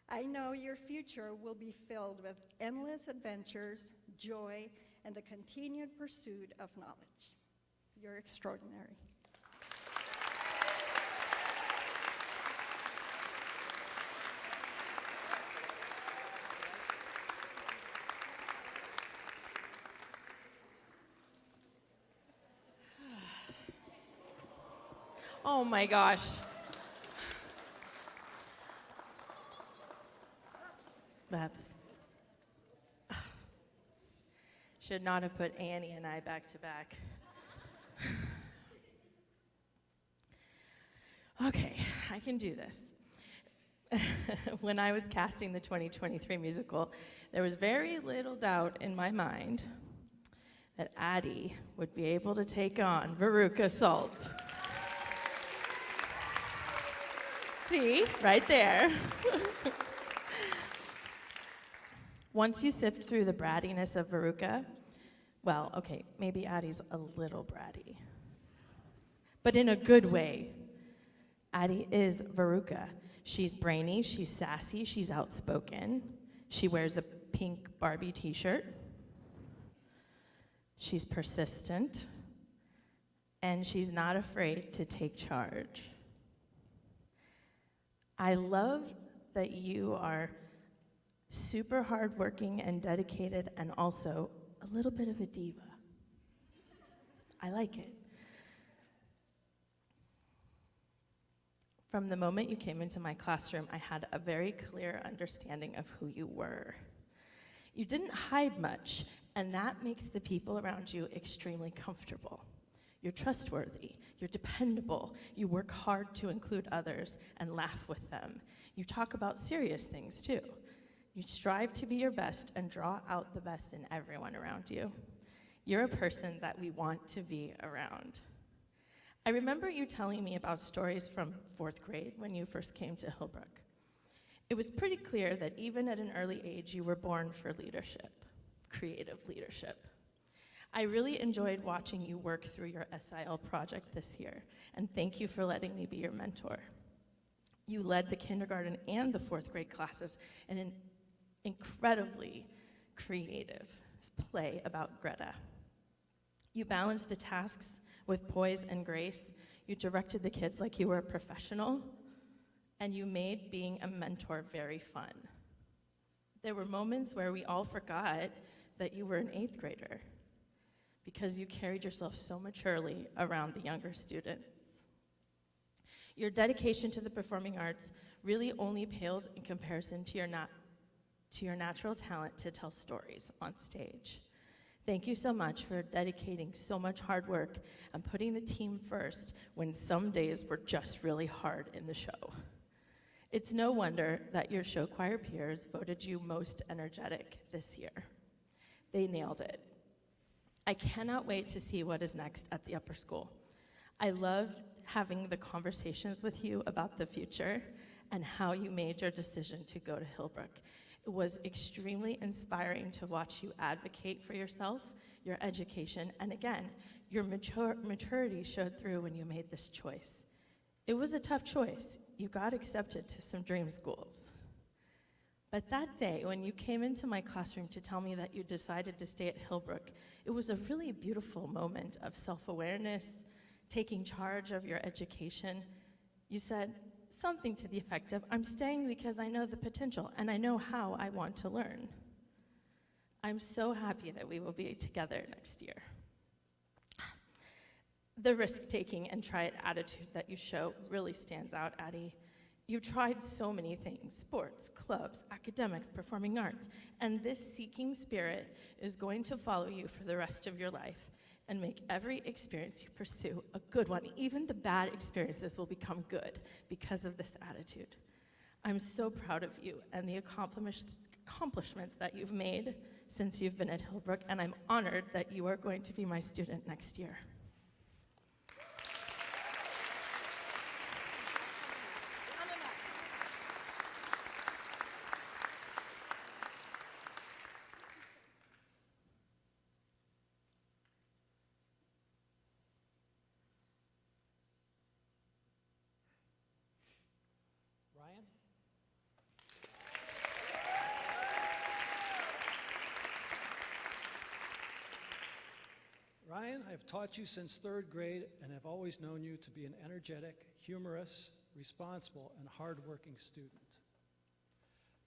I know your future will be filled with endless adventures, joy, and the continued pursuit of knowledge. You're extraordinary. Oh my gosh. That's. Should not have put Annie and I back to back. Okay, I can do this. When I was casting the 2023 musical, there was very little doubt in my mind that Addie would be able to take on Veruca Salt. See, right there. Once you sift through the brattiness of Veruca, well, okay, maybe Addie's a little bratty, but in a good way. Addie is Veruca. She's brainy, she's sassy, she's outspoken. She wears a pink Barbie t-shirt. She's persistent, and she's not afraid to take charge. I love that you are super hardworking and dedicated and also a little bit of a diva. I like it. From the moment you came into my classroom, I had a very clear understanding of who you were. You didn't hide much, and that makes the people around you extremely comfortable. You're trustworthy, you're dependable, you work hard to include others and laugh with them. You talk about serious things too. You strive to be your best and draw out the best in everyone around you. You're a person that we want to be around. I remember you telling me about stories from 4th grade when you first came to Hillbrook. It was pretty clear that even at an early age, you were born for leadership, creative leadership. I really enjoyed watching you work through your SIL project this year, and thank you for letting me be your mentor. You led the kindergarten and the 4th grade classes in an incredibly creative play about Greta. You balanced the tasks With poise and grace, you directed the kids like you were a professional, and you made being a mentor very fun. There were moments where we all forgot that you were an 8th grader because you carried yourself so maturely around the younger students. Your dedication to the performing arts really only pales in comparison to your natural talent to tell stories on stage. Thank you so much for dedicating so much hard work and putting the team first when some days were just really hard in the show. It's no wonder that your show choir peers voted you most energetic this year. They nailed it. I cannot wait to see what is next at the upper school. I loved having the conversations with you about the future and how you made your decision to go to Hillbrook. It was extremely inspiring to watch you advocate for yourself, your education, and again, your maturity showed through when you made this choice. It was a tough choice. You got accepted to some dream schools. But that day, when you came into my classroom to tell me that you decided to stay at Hillbrook, it was a really beautiful moment of self-awareness, taking charge of your education. You said something to the effect of, "I'm staying because I know the potential and I know how I want to learn." I'm so happy that we will be together next year. The risk-taking and try-it attitude that you show really stands out, Addie. You tried so many things: sports, clubs, academics, performing arts, and this seeking spirit is going to follow you for the rest of your life and make every experience you pursue a good one. Even the bad experiences will become good because of this attitude. I'm so proud of you and the accomplishments that you've made since you've been at Hillbrook, and I'm honored that you are going to be my student next year. Ryan? Ryan, I have taught you since 3rd grade and have always known you to be an energetic, humorous, responsible, and hardworking student.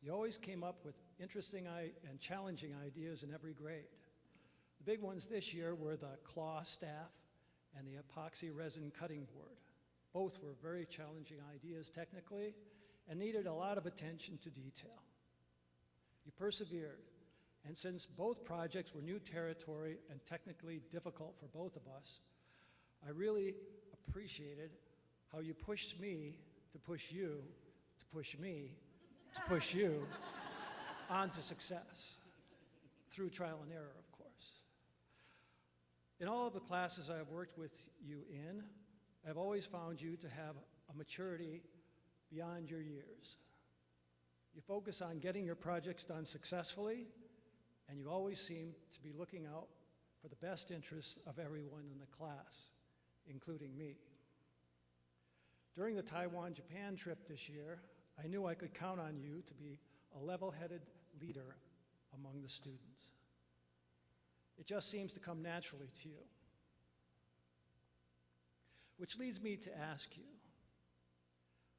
You always came up with interesting and challenging ideas in every grade. The big ones this year were the claw staff and the epoxy resin cutting board. Both were very challenging ideas technically and needed a lot of attention to detail. You persevered, and since both projects were new territory and technically difficult for both of us, I really appreciated how you pushed me to push you, to push me, to push you on to success through trial and error, of course. In all of the classes I have worked with you in, I've always found you to have a maturity beyond your years. You focus on getting your projects done successfully, and you always seem to be looking out for the best interests of everyone in the class, including me. During the Taiwan-Japan trip this year, I knew I could count on you to be a level-headed leader among the students. It just seems to come naturally to you. Which leads me to ask you,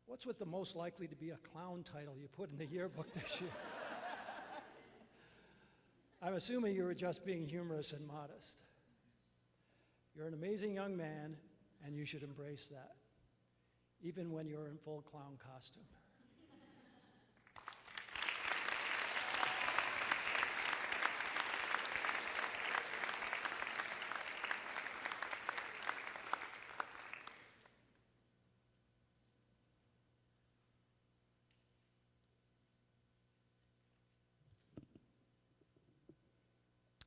what's with the most likely to be a clown title you put in the yearbook this year? I'm assuming you were just being humorous and modest. You're an amazing young man, and you should embrace that, even when you're in full clown costume.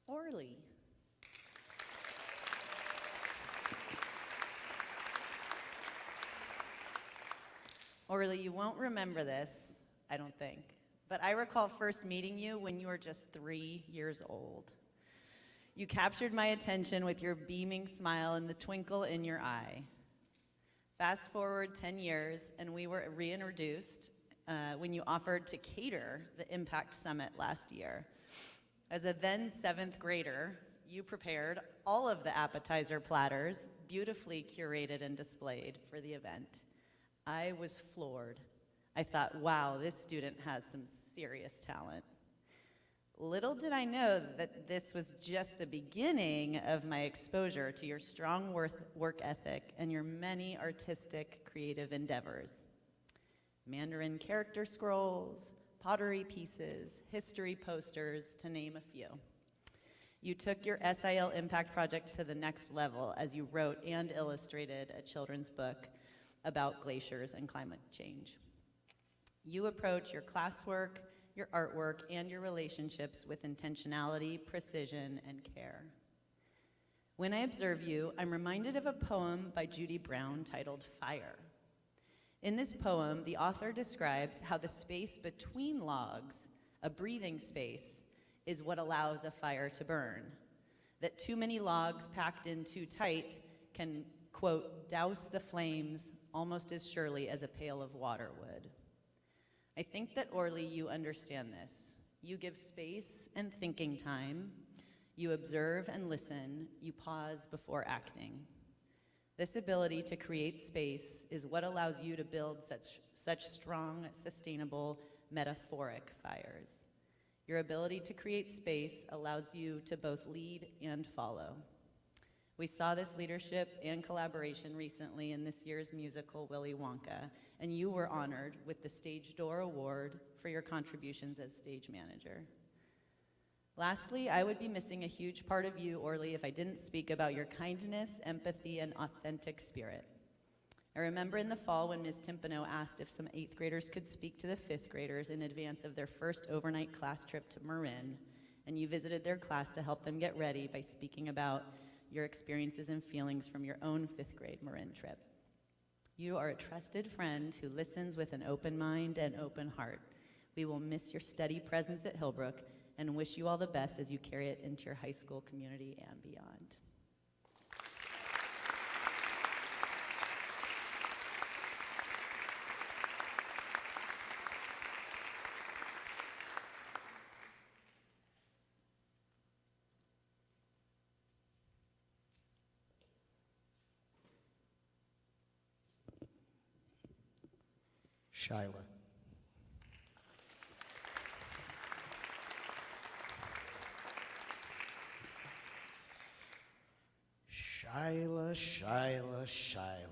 Orly. Orly, you won't remember this, I don't think, but I recall first meeting you when you were just 3 years old. You captured my attention with your beaming smile and the twinkle in your eye. Fast forward 10 years, and we were reintroduced when you offered to cater the Impact Summit last year. As a then 7th grader, you prepared all of the appetizer platters, beautifully curated and displayed for the event. I was floored. I thought, wow, this student has some serious talent. Little did I know that this was just the beginning of my exposure to your strong work ethic and your many artistic, creative endeavors. Mandarin character scrolls, pottery pieces, history posters, to name a few. You took your SIL impact project to the next level as you wrote and illustrated a children's book about glaciers and climate change. You approach your classwork, your artwork, and your relationships with intentionality, precision, and care. When I observe you, I'm reminded of a poem by Judy Brown titled Fire. In this poem, the author describes how the space between logs, a breathing space, is what allows a fire to burn. That too many logs packed in too tight can, quote, douse the flames almost as surely as a pail of water would. I think that, Orly, you understand this. You give space and thinking time. You observe and listen. You pause before acting. This ability to create space is what allows you to build such strong, sustainable, metaphoric fires. Your ability to create space allows you to both lead and follow. We saw this leadership and collaboration recently in this year's musical, Willy Wonka, and you were honored with the Stage Door Award for your contributions as stage manager. Lastly, I would be missing a huge part of you, Orly, if I didn't speak about your kindness, empathy, and authentic spirit. I remember in the fall when Ms. Timpano asked if some 8th graders could speak to the 5th graders in advance of their first overnight class trip to Marin, and you visited their class to help them get ready by speaking about your experiences and feelings from your own 5th grade Marin trip. You are a trusted friend who listens with an open mind and open heart. We will miss your steady presence at Hillbrook and wish you all the best as you carry it into your high school community and beyond. Shyla. Shyla, Shyla, Shyla.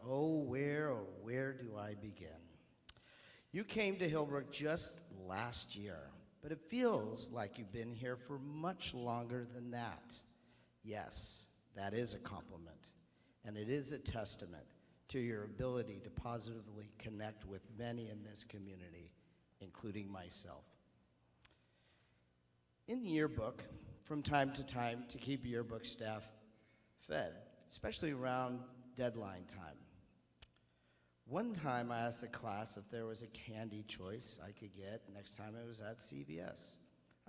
Oh, where do I begin? You came to Hillbrook just last year, but it feels like you've been here for much longer than that. Yes, that is a compliment, and it is a testament to your ability to positively connect with many in this community, including myself. In the yearbook, from time to keep yearbook staff fed, especially around deadline time. One time I asked the class if there was a candy choice I could get next time I was at CVS.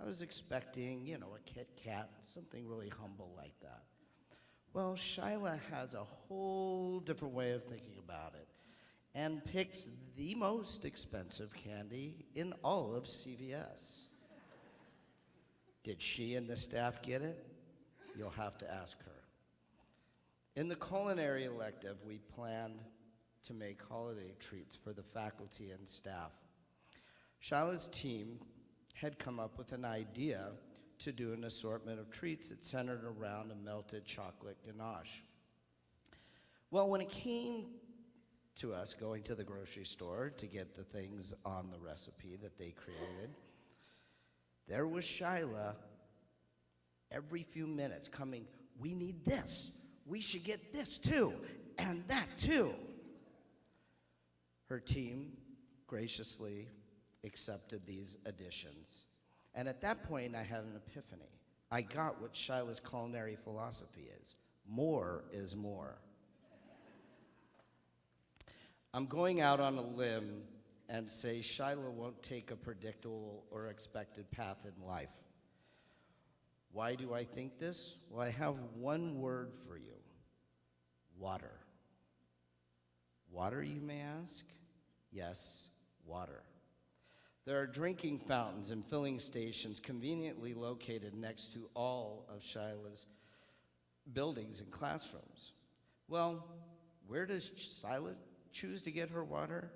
I was expecting, a Kit Kat, something really humble like that. Well, Shyla has a whole different way of thinking about it and picks the most expensive candy in all of CVS. Did she and the staff get it? You'll have to ask her. In the culinary elective, we planned to make holiday treats for the faculty and staff. Shyla's team had come up with an idea to do an assortment of treats that centered around a melted chocolate ganache. Well, when it came to us going to the grocery store to get the things on the recipe that they created, there was Shyla every few minutes coming, we need this, we should get this too, and that too. Her team graciously accepted these additions. And at that point, I had an epiphany. I got what Shyla's culinary philosophy is. More is more. I'm going out on a limb and say Shyla won't take a predictable or expected path in life. Why do I think this? Well, I have one word for you. Water. Water, you may ask? Yes, water. There are drinking fountains and filling stations conveniently located next to all of Shyla's buildings and classrooms. Well, where does Shyla choose to get her water?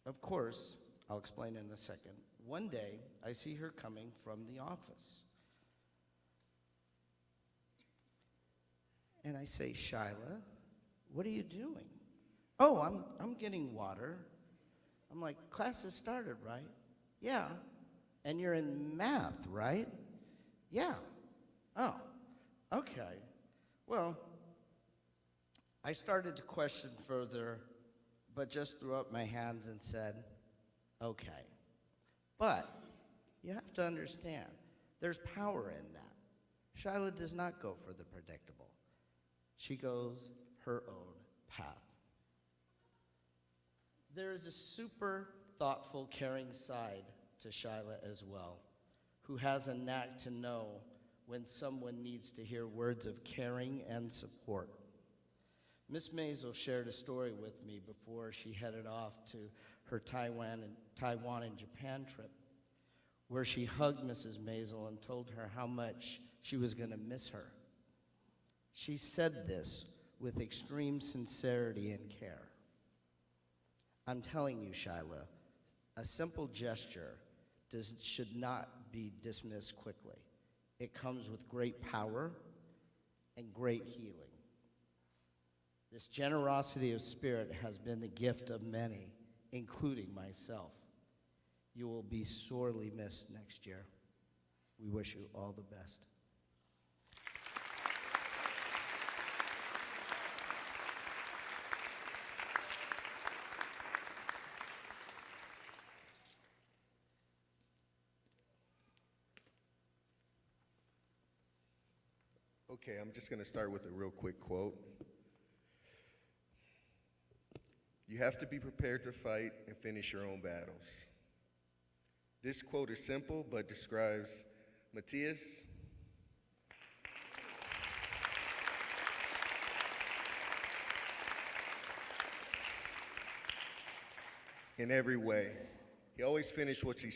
Of course, I'll explain in a second. One day, I see her coming from the office. And I say, Shyla, what are you doing? Oh, I'm getting water. I'm like, class has started, right? Yeah. And you're in math, right? Yeah. Oh, okay. Well, I started to question further, but just threw up my hands and said, okay. But you have to understand, there's power in that. Shyla does not go for the predictable. She goes her own path. There is a super thoughtful, caring side to Shyla as well, who has a knack to know when someone needs to hear words of caring and support. Miss Maisel shared a story with me before she headed off to her Taiwan and Japan trip, where she hugged Mrs. Maisel and told her how much she was going to miss her. She said this with extreme sincerity and care. I'm telling you, Shyla, a simple gesture should not be dismissed quickly. It comes with great power and great healing. This generosity of spirit has been the gift of many, including myself. You will be sorely missed next year. We wish you all the best. Okay, I'm just going to start with a real quick quote. You have to be prepared to fight and finish your own battles. This quote is simple, but describes Matthias in every way. He always finishes what he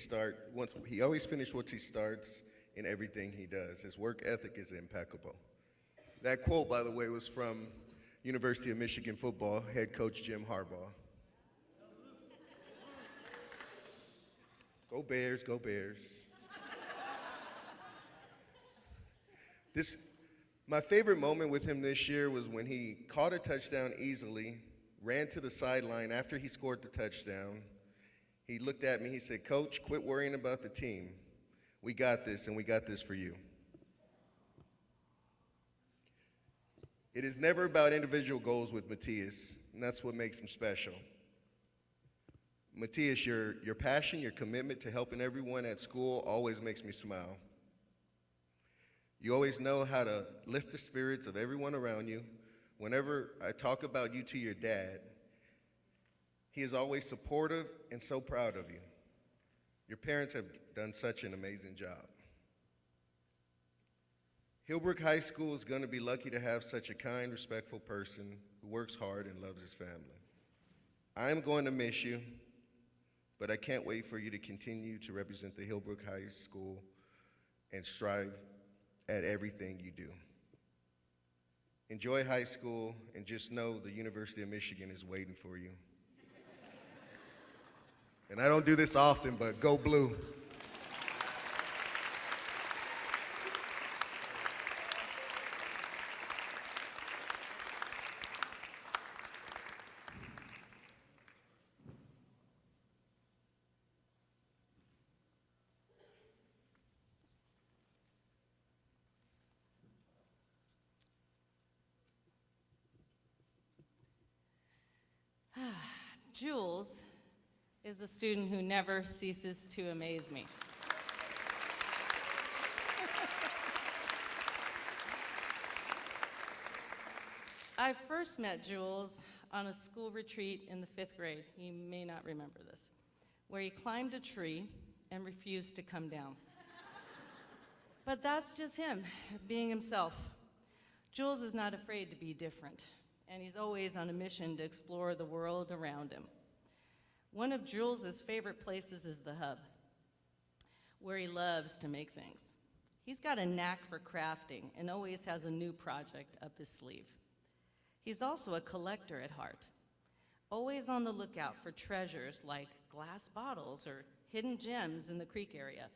starts in everything he does. His work ethic is impeccable. That quote, by the way, was from University of Michigan football head coach Jim Harbaugh. Go Bears, go Bears. My favorite moment with him this year was when he caught a touchdown easily, ran to the sideline after he scored the touchdown. He looked at me, he said, "Coach, quit worrying about the team. We got this, and we got this for you." It is never about individual goals with Matthias, and that's what makes him special. Matthias, your passion, your commitment to helping everyone at school always makes me smile. You always know how to lift the spirits of everyone around you. Whenever I talk about you to your dad, he is always supportive and so proud of you. Your parents have done such an amazing job. Hillbrook High School is going to be lucky to have such a kind, respectful person who works hard and loves his family. I am going to miss you, but I can't wait for you to continue to represent the Hillbrook High School and strive at everything you do. Enjoy high school, and just know the University of Michigan is waiting for you. And I don't do this often, but go blue. Jules is the student who never ceases to amaze me. I first met Jules on a school retreat in the 5th grade. You may not remember this, where he climbed a tree and refused to come down. But that's just him, being himself. Jules is not afraid to be different, and he's always on a mission to explore the world around him. One of Jules's favorite places is the Hub, where he loves to make things. He's got a knack for crafting and always has a new project up his sleeve. He's also a collector at heart, always on the lookout for treasures like glass bottles or hidden gems in the creek area.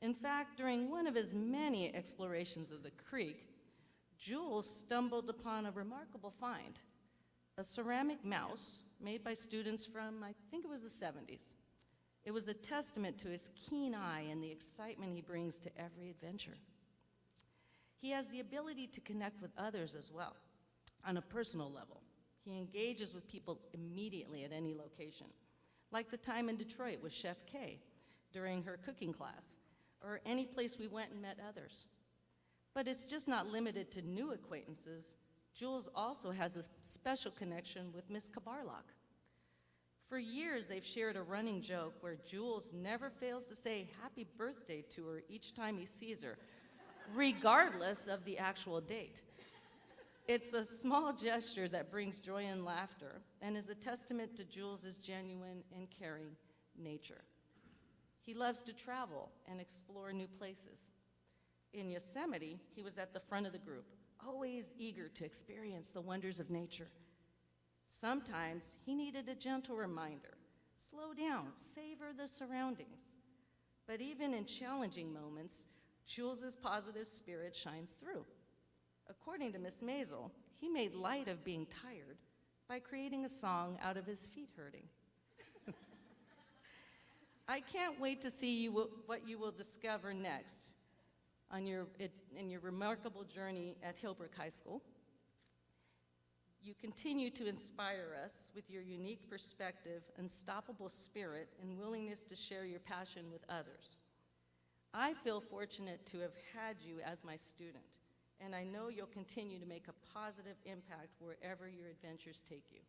In fact, during one of his many explorations of the creek, Jules stumbled upon a remarkable find, a ceramic mouse made by students from, I think it was the 70s. It was a testament to his keen eye and the excitement he brings to every adventure. He has the ability to connect with others as well, on a personal level. He engages with people immediately at any location, like the time in Detroit with Chef Kay during her cooking class, or any place we went and met others. But it's just not limited to new acquaintances. Jules also has a special connection with Miss Kabarlock. For years, they've shared a running joke where Jules never fails to say happy birthday to her each time he sees her, regardless of the actual date. It's a small gesture that brings joy and laughter and is a testament to Jules's genuine and caring nature. He loves to travel and explore new places. In Yosemite, he was at the front of the group, always eager to experience the wonders of nature. Sometimes he needed a gentle reminder, slow down, savor the surroundings. But even in challenging moments, Jules's positive spirit shines through. According to Miss Maisel, he made light of being tired by creating a song out of his feet hurting. I can't wait to see what you will discover next in your remarkable journey at Hillbrook High School. You continue to inspire us with your unique perspective, unstoppable spirit, and willingness to share your passion with others. I feel fortunate to have had you as my student, and I know you'll continue to make a positive impact wherever your adventures take you.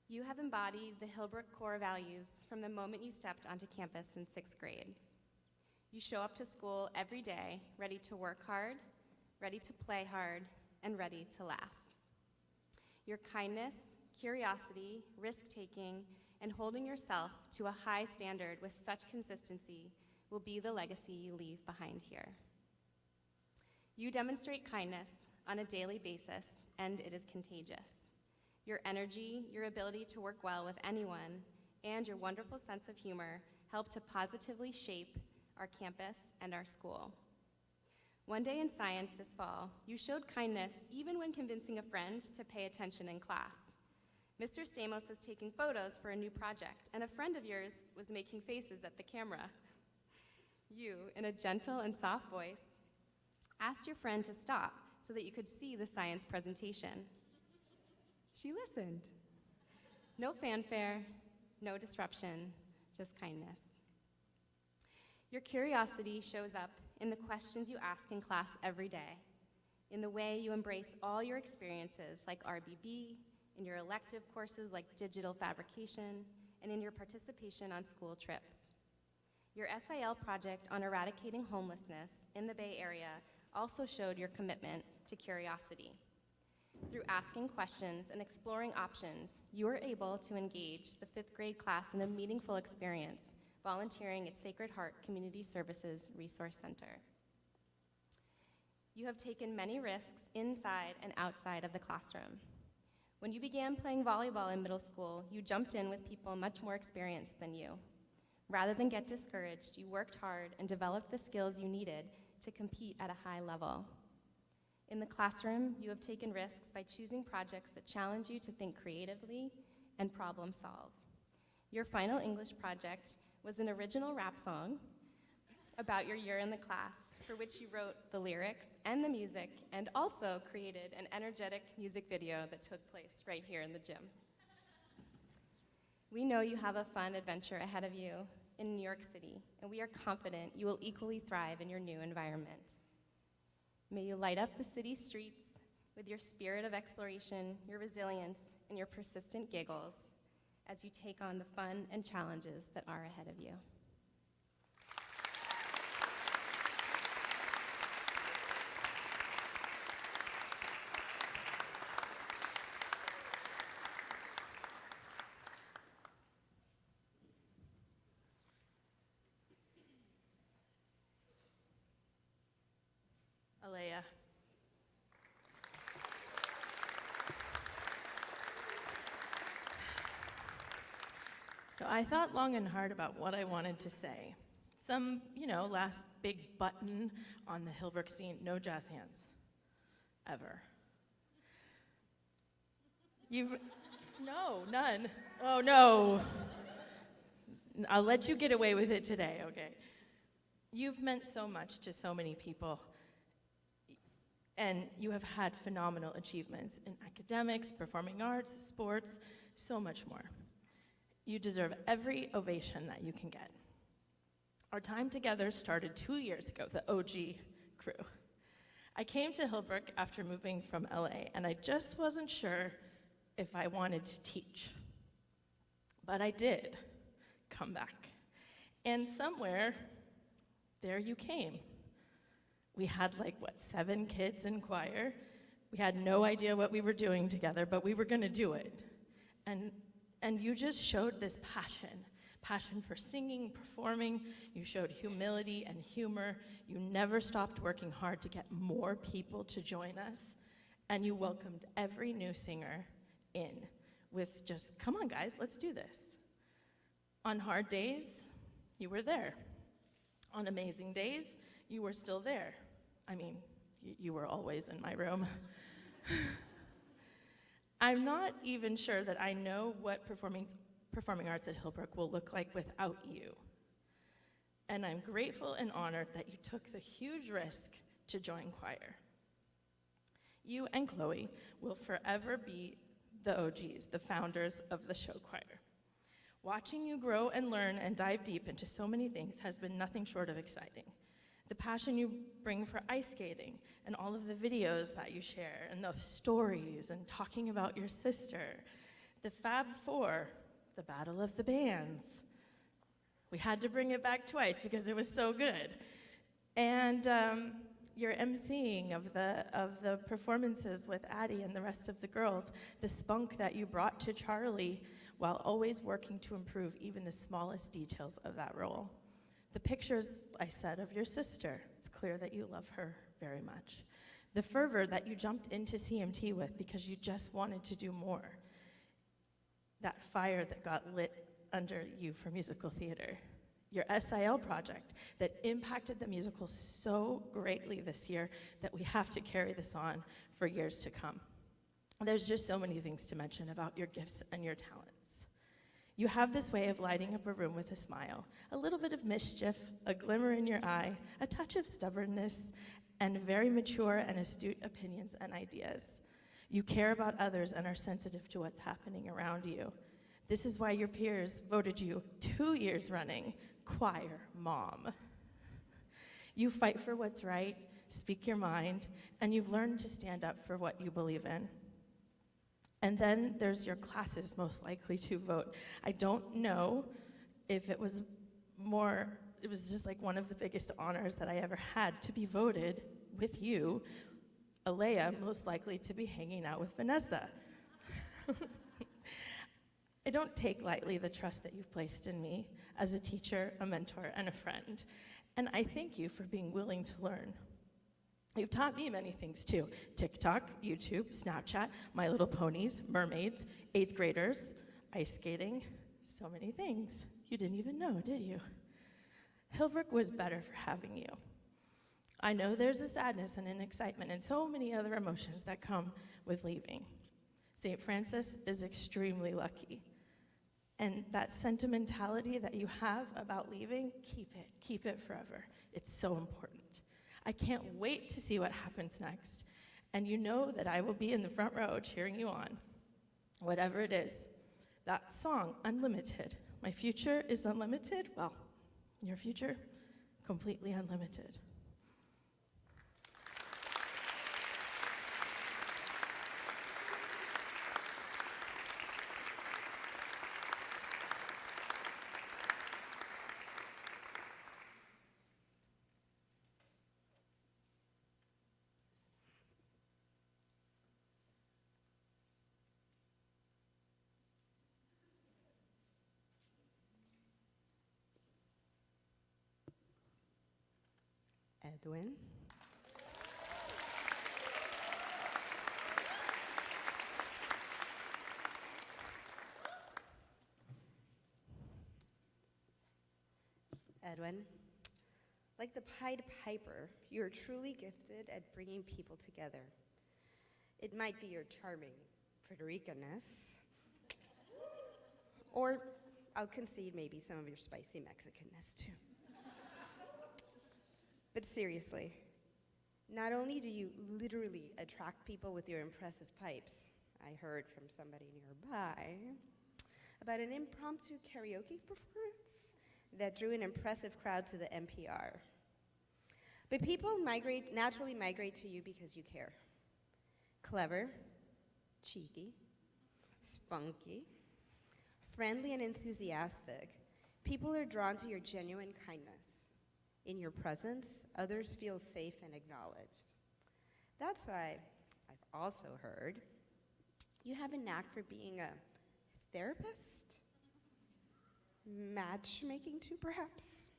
You have embodied the Hillbrook core values from the moment you stepped onto campus in 6th grade. You show up to school every day, ready to work hard, ready to play hard, and ready to laugh. Your kindness, curiosity, risk-taking, and holding yourself to a high standard with such consistency will be the legacy you leave behind here. You demonstrate kindness on a daily basis, and it is contagious. Your energy, your ability to work well with anyone, and your wonderful sense of humor help to positively shape our campus and our school. One day in science this fall, you showed kindness even when convincing a friend to pay attention in class. Mr. Stamos was taking photos for a new project, and a friend of yours was making faces at the camera. You, in a gentle and soft voice, asked your friend to stop so that you could see the science presentation. She listened. No fanfare, no disruption, just kindness. Your curiosity shows up in the questions you ask in class every day, in the way you embrace all your experiences like RBB, in your elective courses like digital fabrication, and in your participation on school trips. Your SIL project on eradicating homelessness in the Bay Area also showed your commitment to curiosity. Through asking questions and exploring options, you were able to engage the 5th grade class in a meaningful experience, volunteering at Sacred Heart Community Services Resource Center. You have taken many risks inside and outside of the classroom. When you began playing volleyball in middle school, you jumped in with people much more experienced than you. Rather than get discouraged, you worked hard and developed the skills you needed to compete at a high level. In the classroom, you have taken risks by choosing projects that challenge you to think creatively and problem solve. Your final English project was an original rap song about your year in the class, for which you wrote the lyrics and the music, and also created an energetic music video that took place right here in the gym. We know you have a fun adventure ahead of you in New York City, and we are confident you will equally thrive in your new environment. May you light up the city's streets with your spirit of exploration, your resilience, and your persistent giggles as you take on the fun and challenges that are ahead of you. Alea. So I thought long and hard about what I wanted to say. Some, last big button on the Hillbrook scene, no jazz hands. Ever. No, none. Oh, no. I'll let you get away with it today, okay? You've meant so much to so many people, and you have had phenomenal achievements in academics, performing arts, sports, so much more. You deserve every ovation that you can get. Our time together started 2 years ago, the OG crew. I came to Hillbrook after moving from LA, and I just wasn't sure if I wanted to teach. But I did come back. And somewhere, there you came. We had 7 kids in choir. We had no idea what we were doing together, but we were gonna do it. And you just showed this passion for singing, performing. You showed humility and humor. You never stopped working hard to get more people to join us. And you welcomed every new singer in with just, come on guys, let's do this. On hard days, you were there. On amazing days, you were still there. I mean, you were always in my room. I'm not even sure that I know what performing arts at Hillbrook will look like without you. And I'm grateful and honored that you took the huge risk to join choir. You and Chloe will forever be the OGs, the founders of the show choir. Watching you grow and learn and dive deep into so many things has been nothing short of exciting. The passion you bring for ice skating and all of the videos that you share and those stories and talking about your sister, the Fab Four, the Battle of the Bands. We had to bring it back twice because it was so good. And your emceeing of the performances with Addie and the rest of the girls, the spunk that you brought to Charlie while always working to improve even the smallest details of that role. The pictures I said of your sister, it's clear that you love her very much. The fervor that you jumped into CMT with because you just wanted to do more. That fire that got lit under you for musical theater. Your SIL project that impacted the musical so greatly this year that we have to carry this on for years to come. There's just so many things to mention about your gifts and your talents. You have this way of lighting up a room with a smile, a little bit of mischief, a glimmer in your eye, a touch of stubbornness, and very mature and astute opinions and ideas. You care about others and are sensitive to what's happening around you. This is why your peers voted you 2 years running choir mom. You fight for what's right, speak your mind, and you've learned to stand up for what you believe in. And then there's your classes most likely to vote. I don't know if it was just one of the biggest honors that I ever had to be voted with you, Alea, most likely to be hanging out with Vanessa. I don't take lightly the trust that you've placed in me as a teacher, a mentor, and a friend. And I thank you for being willing to learn. You've taught me many things too. TikTok, YouTube, Snapchat, My Little Ponies, mermaids, 8th graders, ice skating, so many things. You didn't even know, did you? Hillbrook was better for having you. I know there's a sadness and an excitement and so many other emotions that come with leaving. St. Francis is extremely lucky. And that sentimentality that you have about leaving, keep it forever. It's so important. I can't wait to see what happens next. And you know that I will be in the front row cheering you on, whatever it is. That song, Unlimited. My future is unlimited. Well, your future, completely unlimited. Edwin. Edwin, like the Pied Piper, you are truly gifted at bringing people together. It might be your charming Frederica-ness, or I'll concede maybe some of your spicy Mexican-ness too. But seriously, not only do you literally attract people with your impressive pipes, I heard from somebody nearby about an impromptu karaoke performance that drew an impressive crowd to the NPR. But people naturally migrate to you because you care. Clever, cheeky, spunky, friendly and enthusiastic, people are drawn to your genuine kindness. In your presence, others feel safe and acknowledged. That's why I've also heard you have a knack for being a therapist? Matchmaking too, perhaps?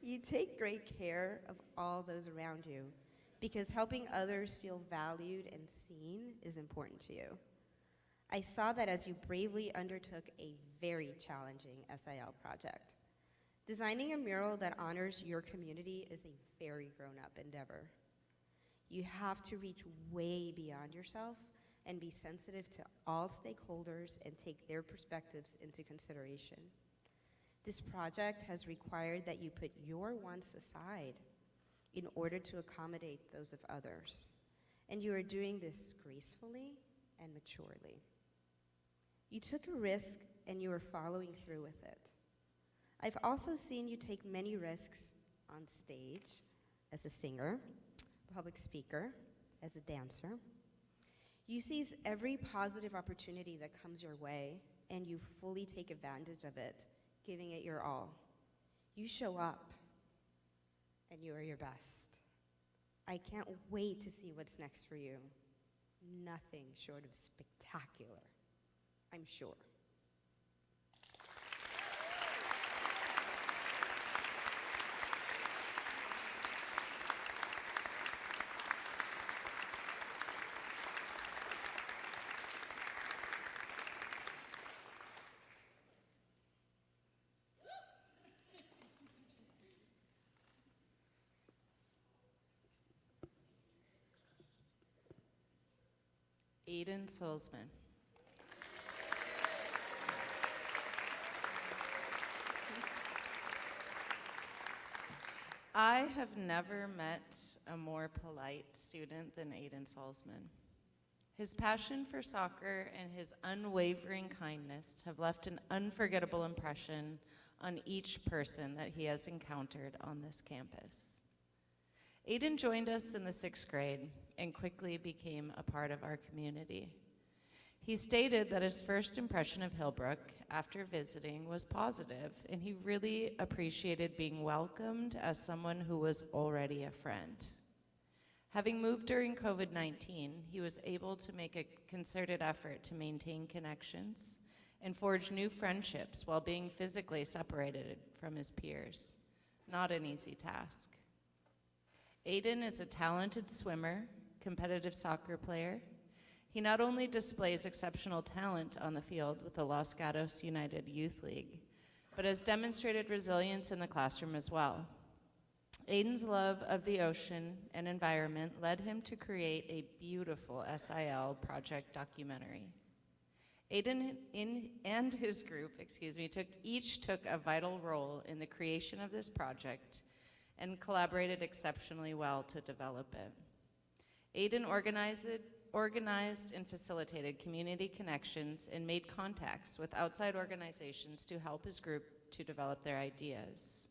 You take great care of all those around you because helping others feel valued and seen is important to you. I saw that as you bravely undertook a very challenging SIL project. Designing a mural that honors your community is a very grown-up endeavor. You have to reach way beyond yourself and be sensitive to all stakeholders and take their perspectives into consideration. This project has required that you put your wants aside in order to accommodate those of others. And you are doing this gracefully and maturely. You took a risk and you are following through with it. I've also seen you take many risks on stage as a singer, public speaker, as a dancer. You seize every positive opportunity that comes your way and you fully take advantage of it, giving it your all. You show up and you are your best. I can't wait to see what's next for you. Nothing short of spectacular, I'm sure. Aiden Solzman. I have never met a more polite student than Aiden Solzman. His passion for soccer and his unwavering kindness have left an unforgettable impression on each person that he has encountered on this campus. Aiden joined us in the 6th grade and quickly became a part of our community. He stated that his first impression of Hillbrook after visiting was positive, and he really appreciated being welcomed as someone who was already a friend. Having moved during COVID-19, he was able to make a concerted effort to maintain connections and forge new friendships while being physically separated from his peers. Not an easy task. Aiden is a talented swimmer, competitive soccer player. He not only displays exceptional talent on the field with the Los Gatos United Youth League, but has demonstrated resilience in the classroom as well. Aiden's love of the ocean and environment led him to create a beautiful SIL project documentary. Aiden and his group, each took a vital role in the creation of this project and collaborated exceptionally well to develop it. Aiden organized and facilitated community connections and made contacts with outside organizations to help his group to develop their ideas.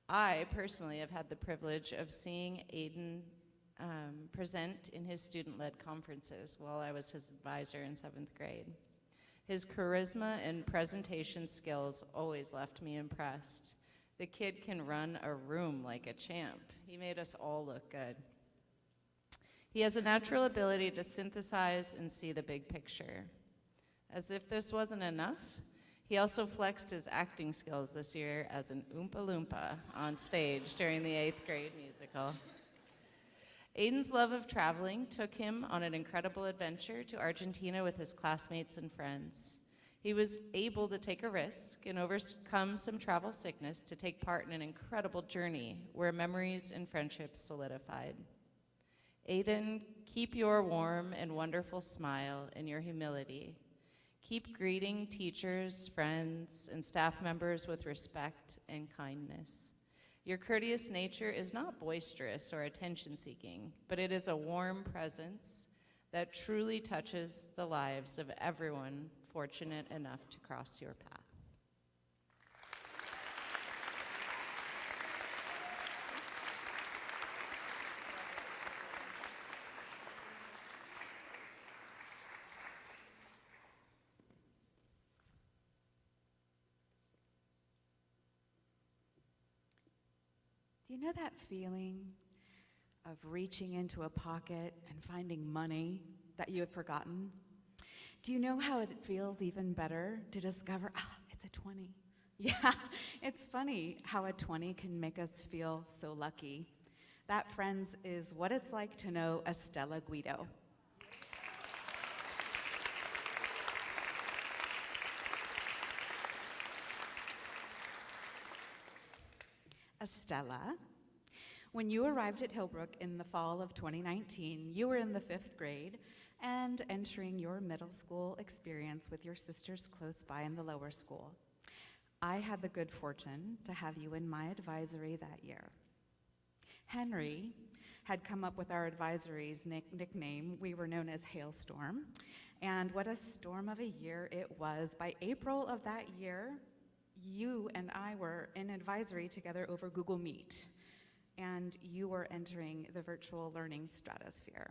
I personally have had the privilege of seeing Aiden present in his student-led conferences while I was his advisor in 7th grade. His charisma and presentation skills always left me impressed. The kid can run a room like a champ. He made us all look good. He has a natural ability to synthesize and see the big picture. As if this wasn't enough, he also flexed his acting skills this year as an Oompa Loompa on stage during the 8th grade musical. Aiden's love of traveling took him on an incredible adventure to Argentina with his classmates and friends. He was able to take a risk and overcome some travel sickness to take part in an incredible journey where memories and friendships solidified. Aiden, keep your warm and wonderful smile and your humility. Keep greeting teachers, friends, and staff members with respect and kindness. Your courteous nature is not boisterous or attention-seeking, but it is a warm presence that truly touches the lives of everyone fortunate enough to cross your path. Do you know that feeling of reaching into a pocket and finding money that you had forgotten? Do you know how it feels even better to discover, it's a 20? Yeah, it's funny how a 20 can make us feel so lucky. That, friends, is what it's like to know Estella Guido. Estella, when you arrived at Hillbrook in the fall of 2019, you were in the 5th grade and entering your middle school experience with your sisters close by in the lower school. I had the good fortune to have you in my advisory that year. Henry had come up with our advisories nickname. We were known as Hailstorm, and what a storm of a year it was. By April of that year, you and I were in advisory together over Google Meet, and you were entering the virtual learning stratosphere.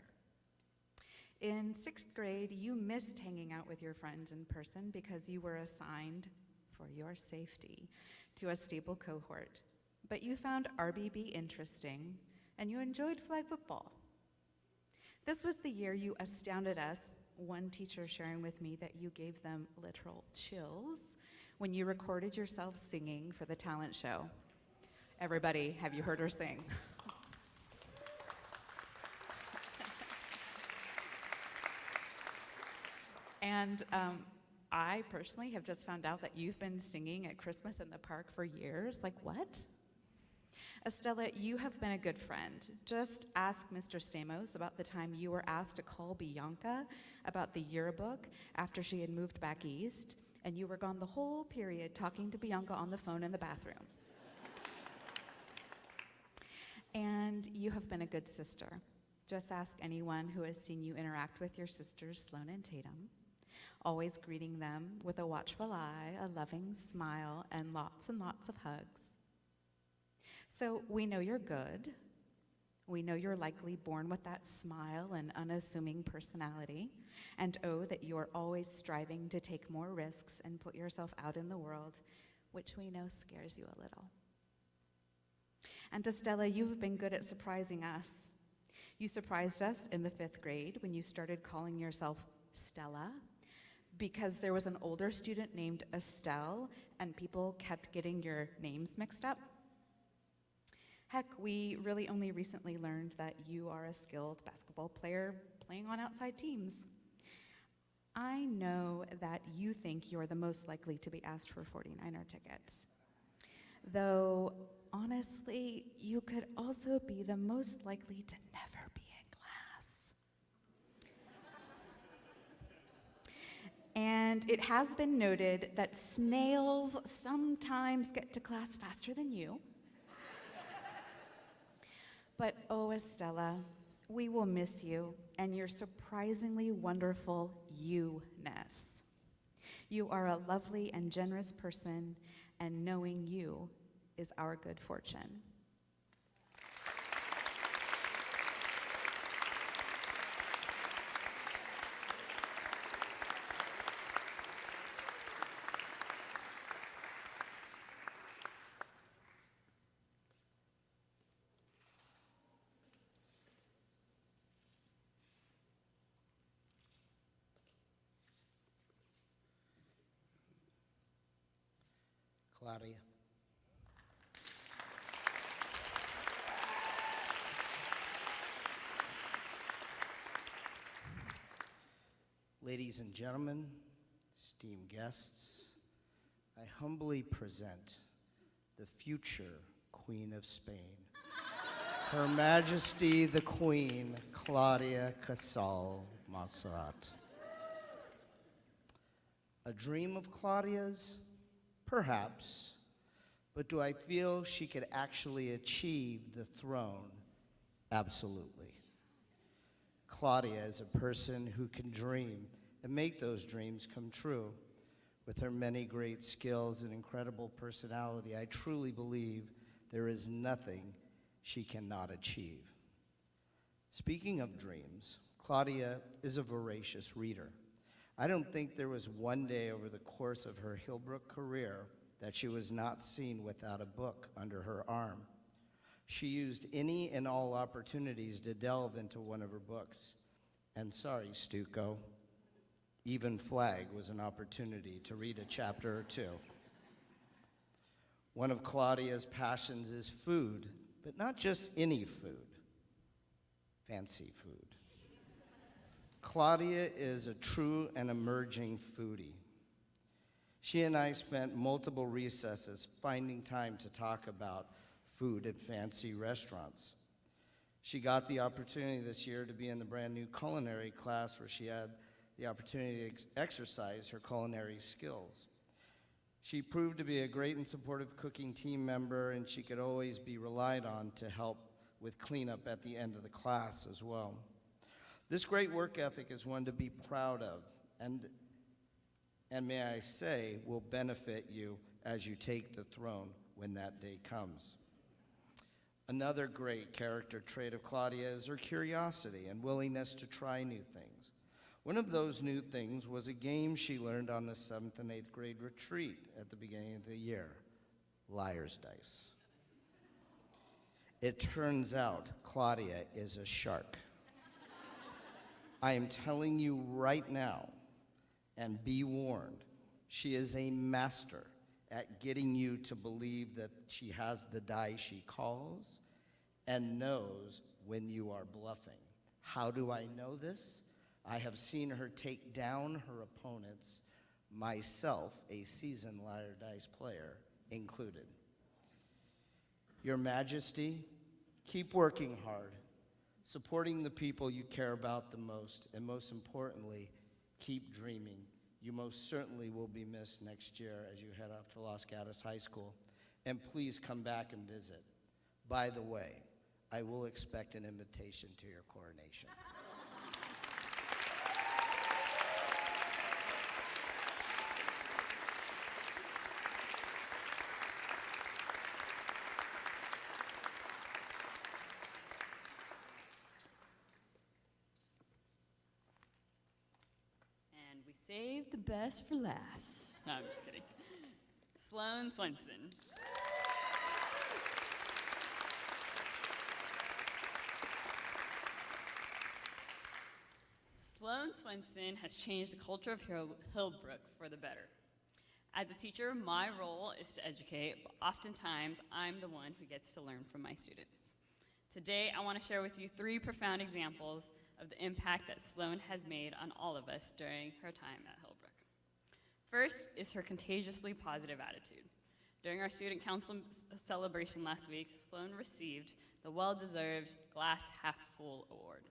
In 6th grade, you missed hanging out with your friends in person because you were assigned, for your safety, to a stable cohort. But you found RBB interesting, and you enjoyed flag football. This was the year you astounded us, one teacher sharing with me that you gave them literal chills when you recorded yourself singing for the talent show. Everybody, have you heard her sing? And I personally have just found out that you've been singing at Christmas in the park for years. Like, what? Estella, you have been a good friend. Just ask Mr. Stamos about the time you were asked to call Bianca about the yearbook after she had moved back east, and you were gone the whole period talking to Bianca on the phone in the bathroom. And you have been a good sister. Just ask anyone who has seen you interact with your sisters, Sloan and Tatum, always greeting them with a watchful eye, a loving smile, and lots of hugs. So we know you're good. We know you're likely born with that smile and unassuming personality, and that you're always striving to take more risks and put yourself out in the world, which we know scares you a little. And Estella, you've been good at surprising us. You surprised us in the 5th grade when you started calling yourself Stella, because there was an older student named Estelle, and people kept getting your names mixed up. Heck, we really only recently learned that you are a skilled basketball player playing on outside teams. I know that you think you're the most likely to be asked for 49er tickets, though honestly, you could also be the most likely to never be in class. And it has been noted that snails sometimes get to class faster than you. But oh, Estella, we will miss you and your surprisingly wonderful you-ness. You are a lovely and generous person, and knowing you is our good fortune. Claudia. Ladies and gentlemen, esteemed guests, I humbly present the future Queen of Spain, Her Majesty the Queen, Claudia Casal Montserrat. A dream of Claudia's? Perhaps, but do I feel she could actually achieve the throne? Absolutely. Claudia is a person who can dream and make those dreams come true. With her many great skills and incredible personality, I truly believe there is nothing she cannot achieve. Speaking of dreams, Claudia is a voracious reader. I don't think there was one day over the course of her Hillbrook career that she was not seen without a book under her arm. She used any and all opportunities to delve into one of her books. And sorry, Stuco, even Flag was an opportunity to read a chapter or two. One of Claudia's passions is food, but not just any food, fancy food. Claudia is a true and emerging foodie. She and I spent multiple recesses finding time to talk about food at fancy restaurants. She got the opportunity this year to be in the brand new culinary class where she had the opportunity to exercise her culinary skills. She proved to be a great and supportive cooking team member, and she could always be relied on to help with cleanup at the end of the class as well. This great work ethic is one to be proud of, and may I say, will benefit you as you take the throne when that day comes. Another great character trait of Claudia is her curiosity and willingness to try new things. One of those new things was a game she learned on the 7th and 8th grade retreat at the beginning of the year, Liar's Dice. It turns out Claudia is a shark. I am telling you right now, and be warned, she is a master at getting you to believe that she has the die she calls and knows when you are bluffing. How do I know this? I have seen her take down her opponents, myself, a seasoned liar dice player, included. Your Majesty, keep working hard, supporting the people you care about the most, and most importantly, keep dreaming. You most certainly will be missed next year as you head off to Los Gatos High School. And please come back and visit. By the way, I will expect an invitation to your coronation. And we saved the best for last. No, I'm just kidding. Sloane Swenson. Sloane Swenson has changed the culture of Hillbrook for the better. As a teacher, my role is to educate, but oftentimes I'm the one who gets to learn from my students. Today, I want to share with you 3 profound examples of the impact that Sloane has made on all of us during her time at Hillbrook. First is her contagiously positive attitude. During our student council celebration last week, Sloan received the well-deserved Glass Half Full Award.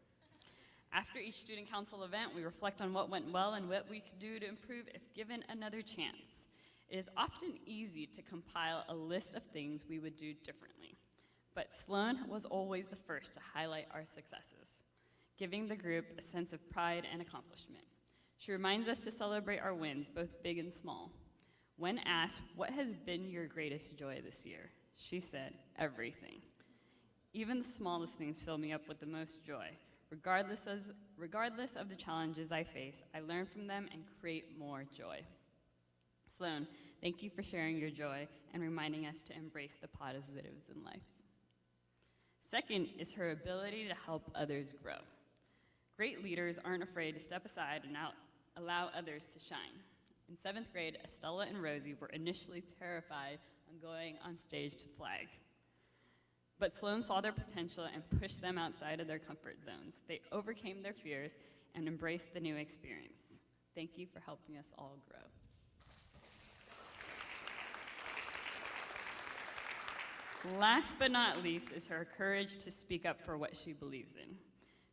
After each student council event, we reflect on what went well and what we could do to improve if given another chance. It is often easy to compile a list of things we would do differently, but Sloan was always the first to highlight our successes, giving the group a sense of pride and accomplishment. She reminds us to celebrate our wins, both big and small. When asked, what has been your greatest joy this year? She said, everything. Even the smallest things fill me up with the most joy. Regardless of the challenges I face, I learn from them and create more joy. Sloan, thank you for sharing your joy and reminding us to embrace the positives in life. Second is her ability to help others grow. Great leaders aren't afraid to step aside and allow others to shine. In 7th grade, Estella and Rosie were initially terrified on going on stage to flag. But Sloan saw their potential and pushed them outside of their comfort zones. They overcame their fears and embraced the new experience. Thank you for helping us all grow. Last but not least is her courage to speak up for what she believes in.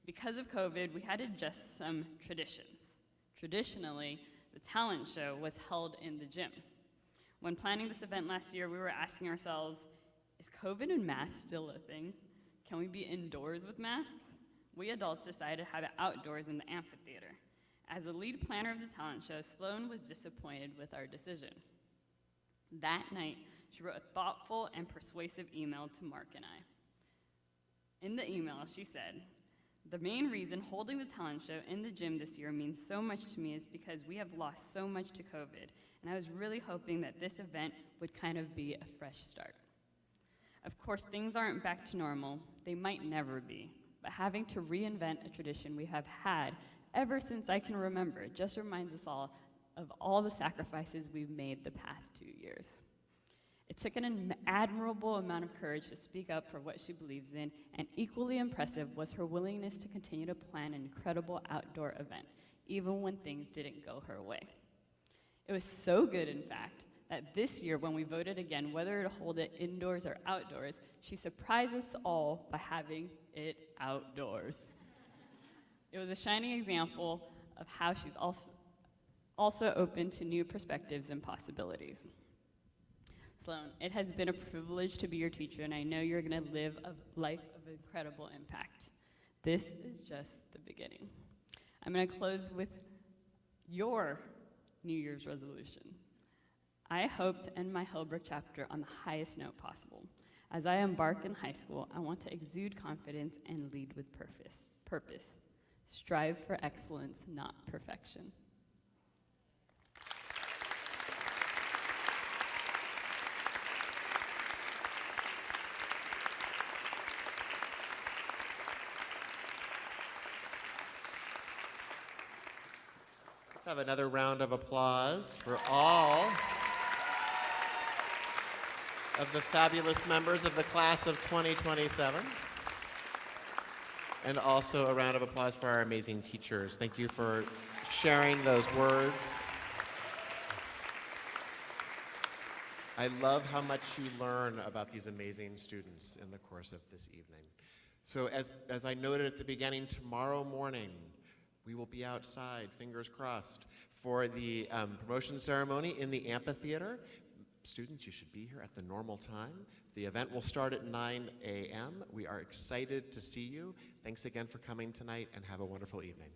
Because of COVID, we had to adjust some traditions. Traditionally, the talent show was held in the gym. When planning this event last year, we were asking ourselves, is COVID and masks still a thing? Can we be indoors with masks? We adults decided to have it outdoors in the amphitheater. As the lead planner of the talent show, Sloan was disappointed with our decision. That night, she wrote a thoughtful and persuasive email to Mark and I. In the email, she said, the main reason holding the talent show in the gym this year means so much to me is because we have lost so much to COVID, and I was really hoping that this event would kind of be a fresh start. Of course, things aren't back to normal. They might never be, but having to reinvent a tradition we have had ever since I can remember just reminds us all of all the sacrifices we've made the past 2 years. It took an admirable amount of courage to speak up for what she believes in, and equally impressive was her willingness to continue to plan an incredible outdoor event, even when things didn't go her way. It was so good, in fact, that this year when we voted again whether to hold it indoors or outdoors, she surprised us all by having it outdoors. It was a shining example of how she's also open to new perspectives and possibilities. Sloan, it has been a privilege to be your teacher, and I know you're going to live a life of incredible impact. This is just the beginning. I'm going to close with your New Year's resolution. I hope to end my Hillbrook chapter on the highest note possible. As I embark in high school, I want to exude confidence and lead with purpose. Strive for excellence, not perfection. Let's have another round of applause for all of the fabulous members of the class of 2027. And also a round of applause for our amazing teachers. Thank you for sharing those words. I love how much you learn about these amazing students in the course of this evening. So as I noted at the beginning, tomorrow morning, we will be outside, fingers crossed, for the promotion ceremony in the amphitheater. Students, you should be here at the normal time. The event will start at 9 a.m. We are excited to see you. Thanks again for coming tonight, and have a wonderful evening.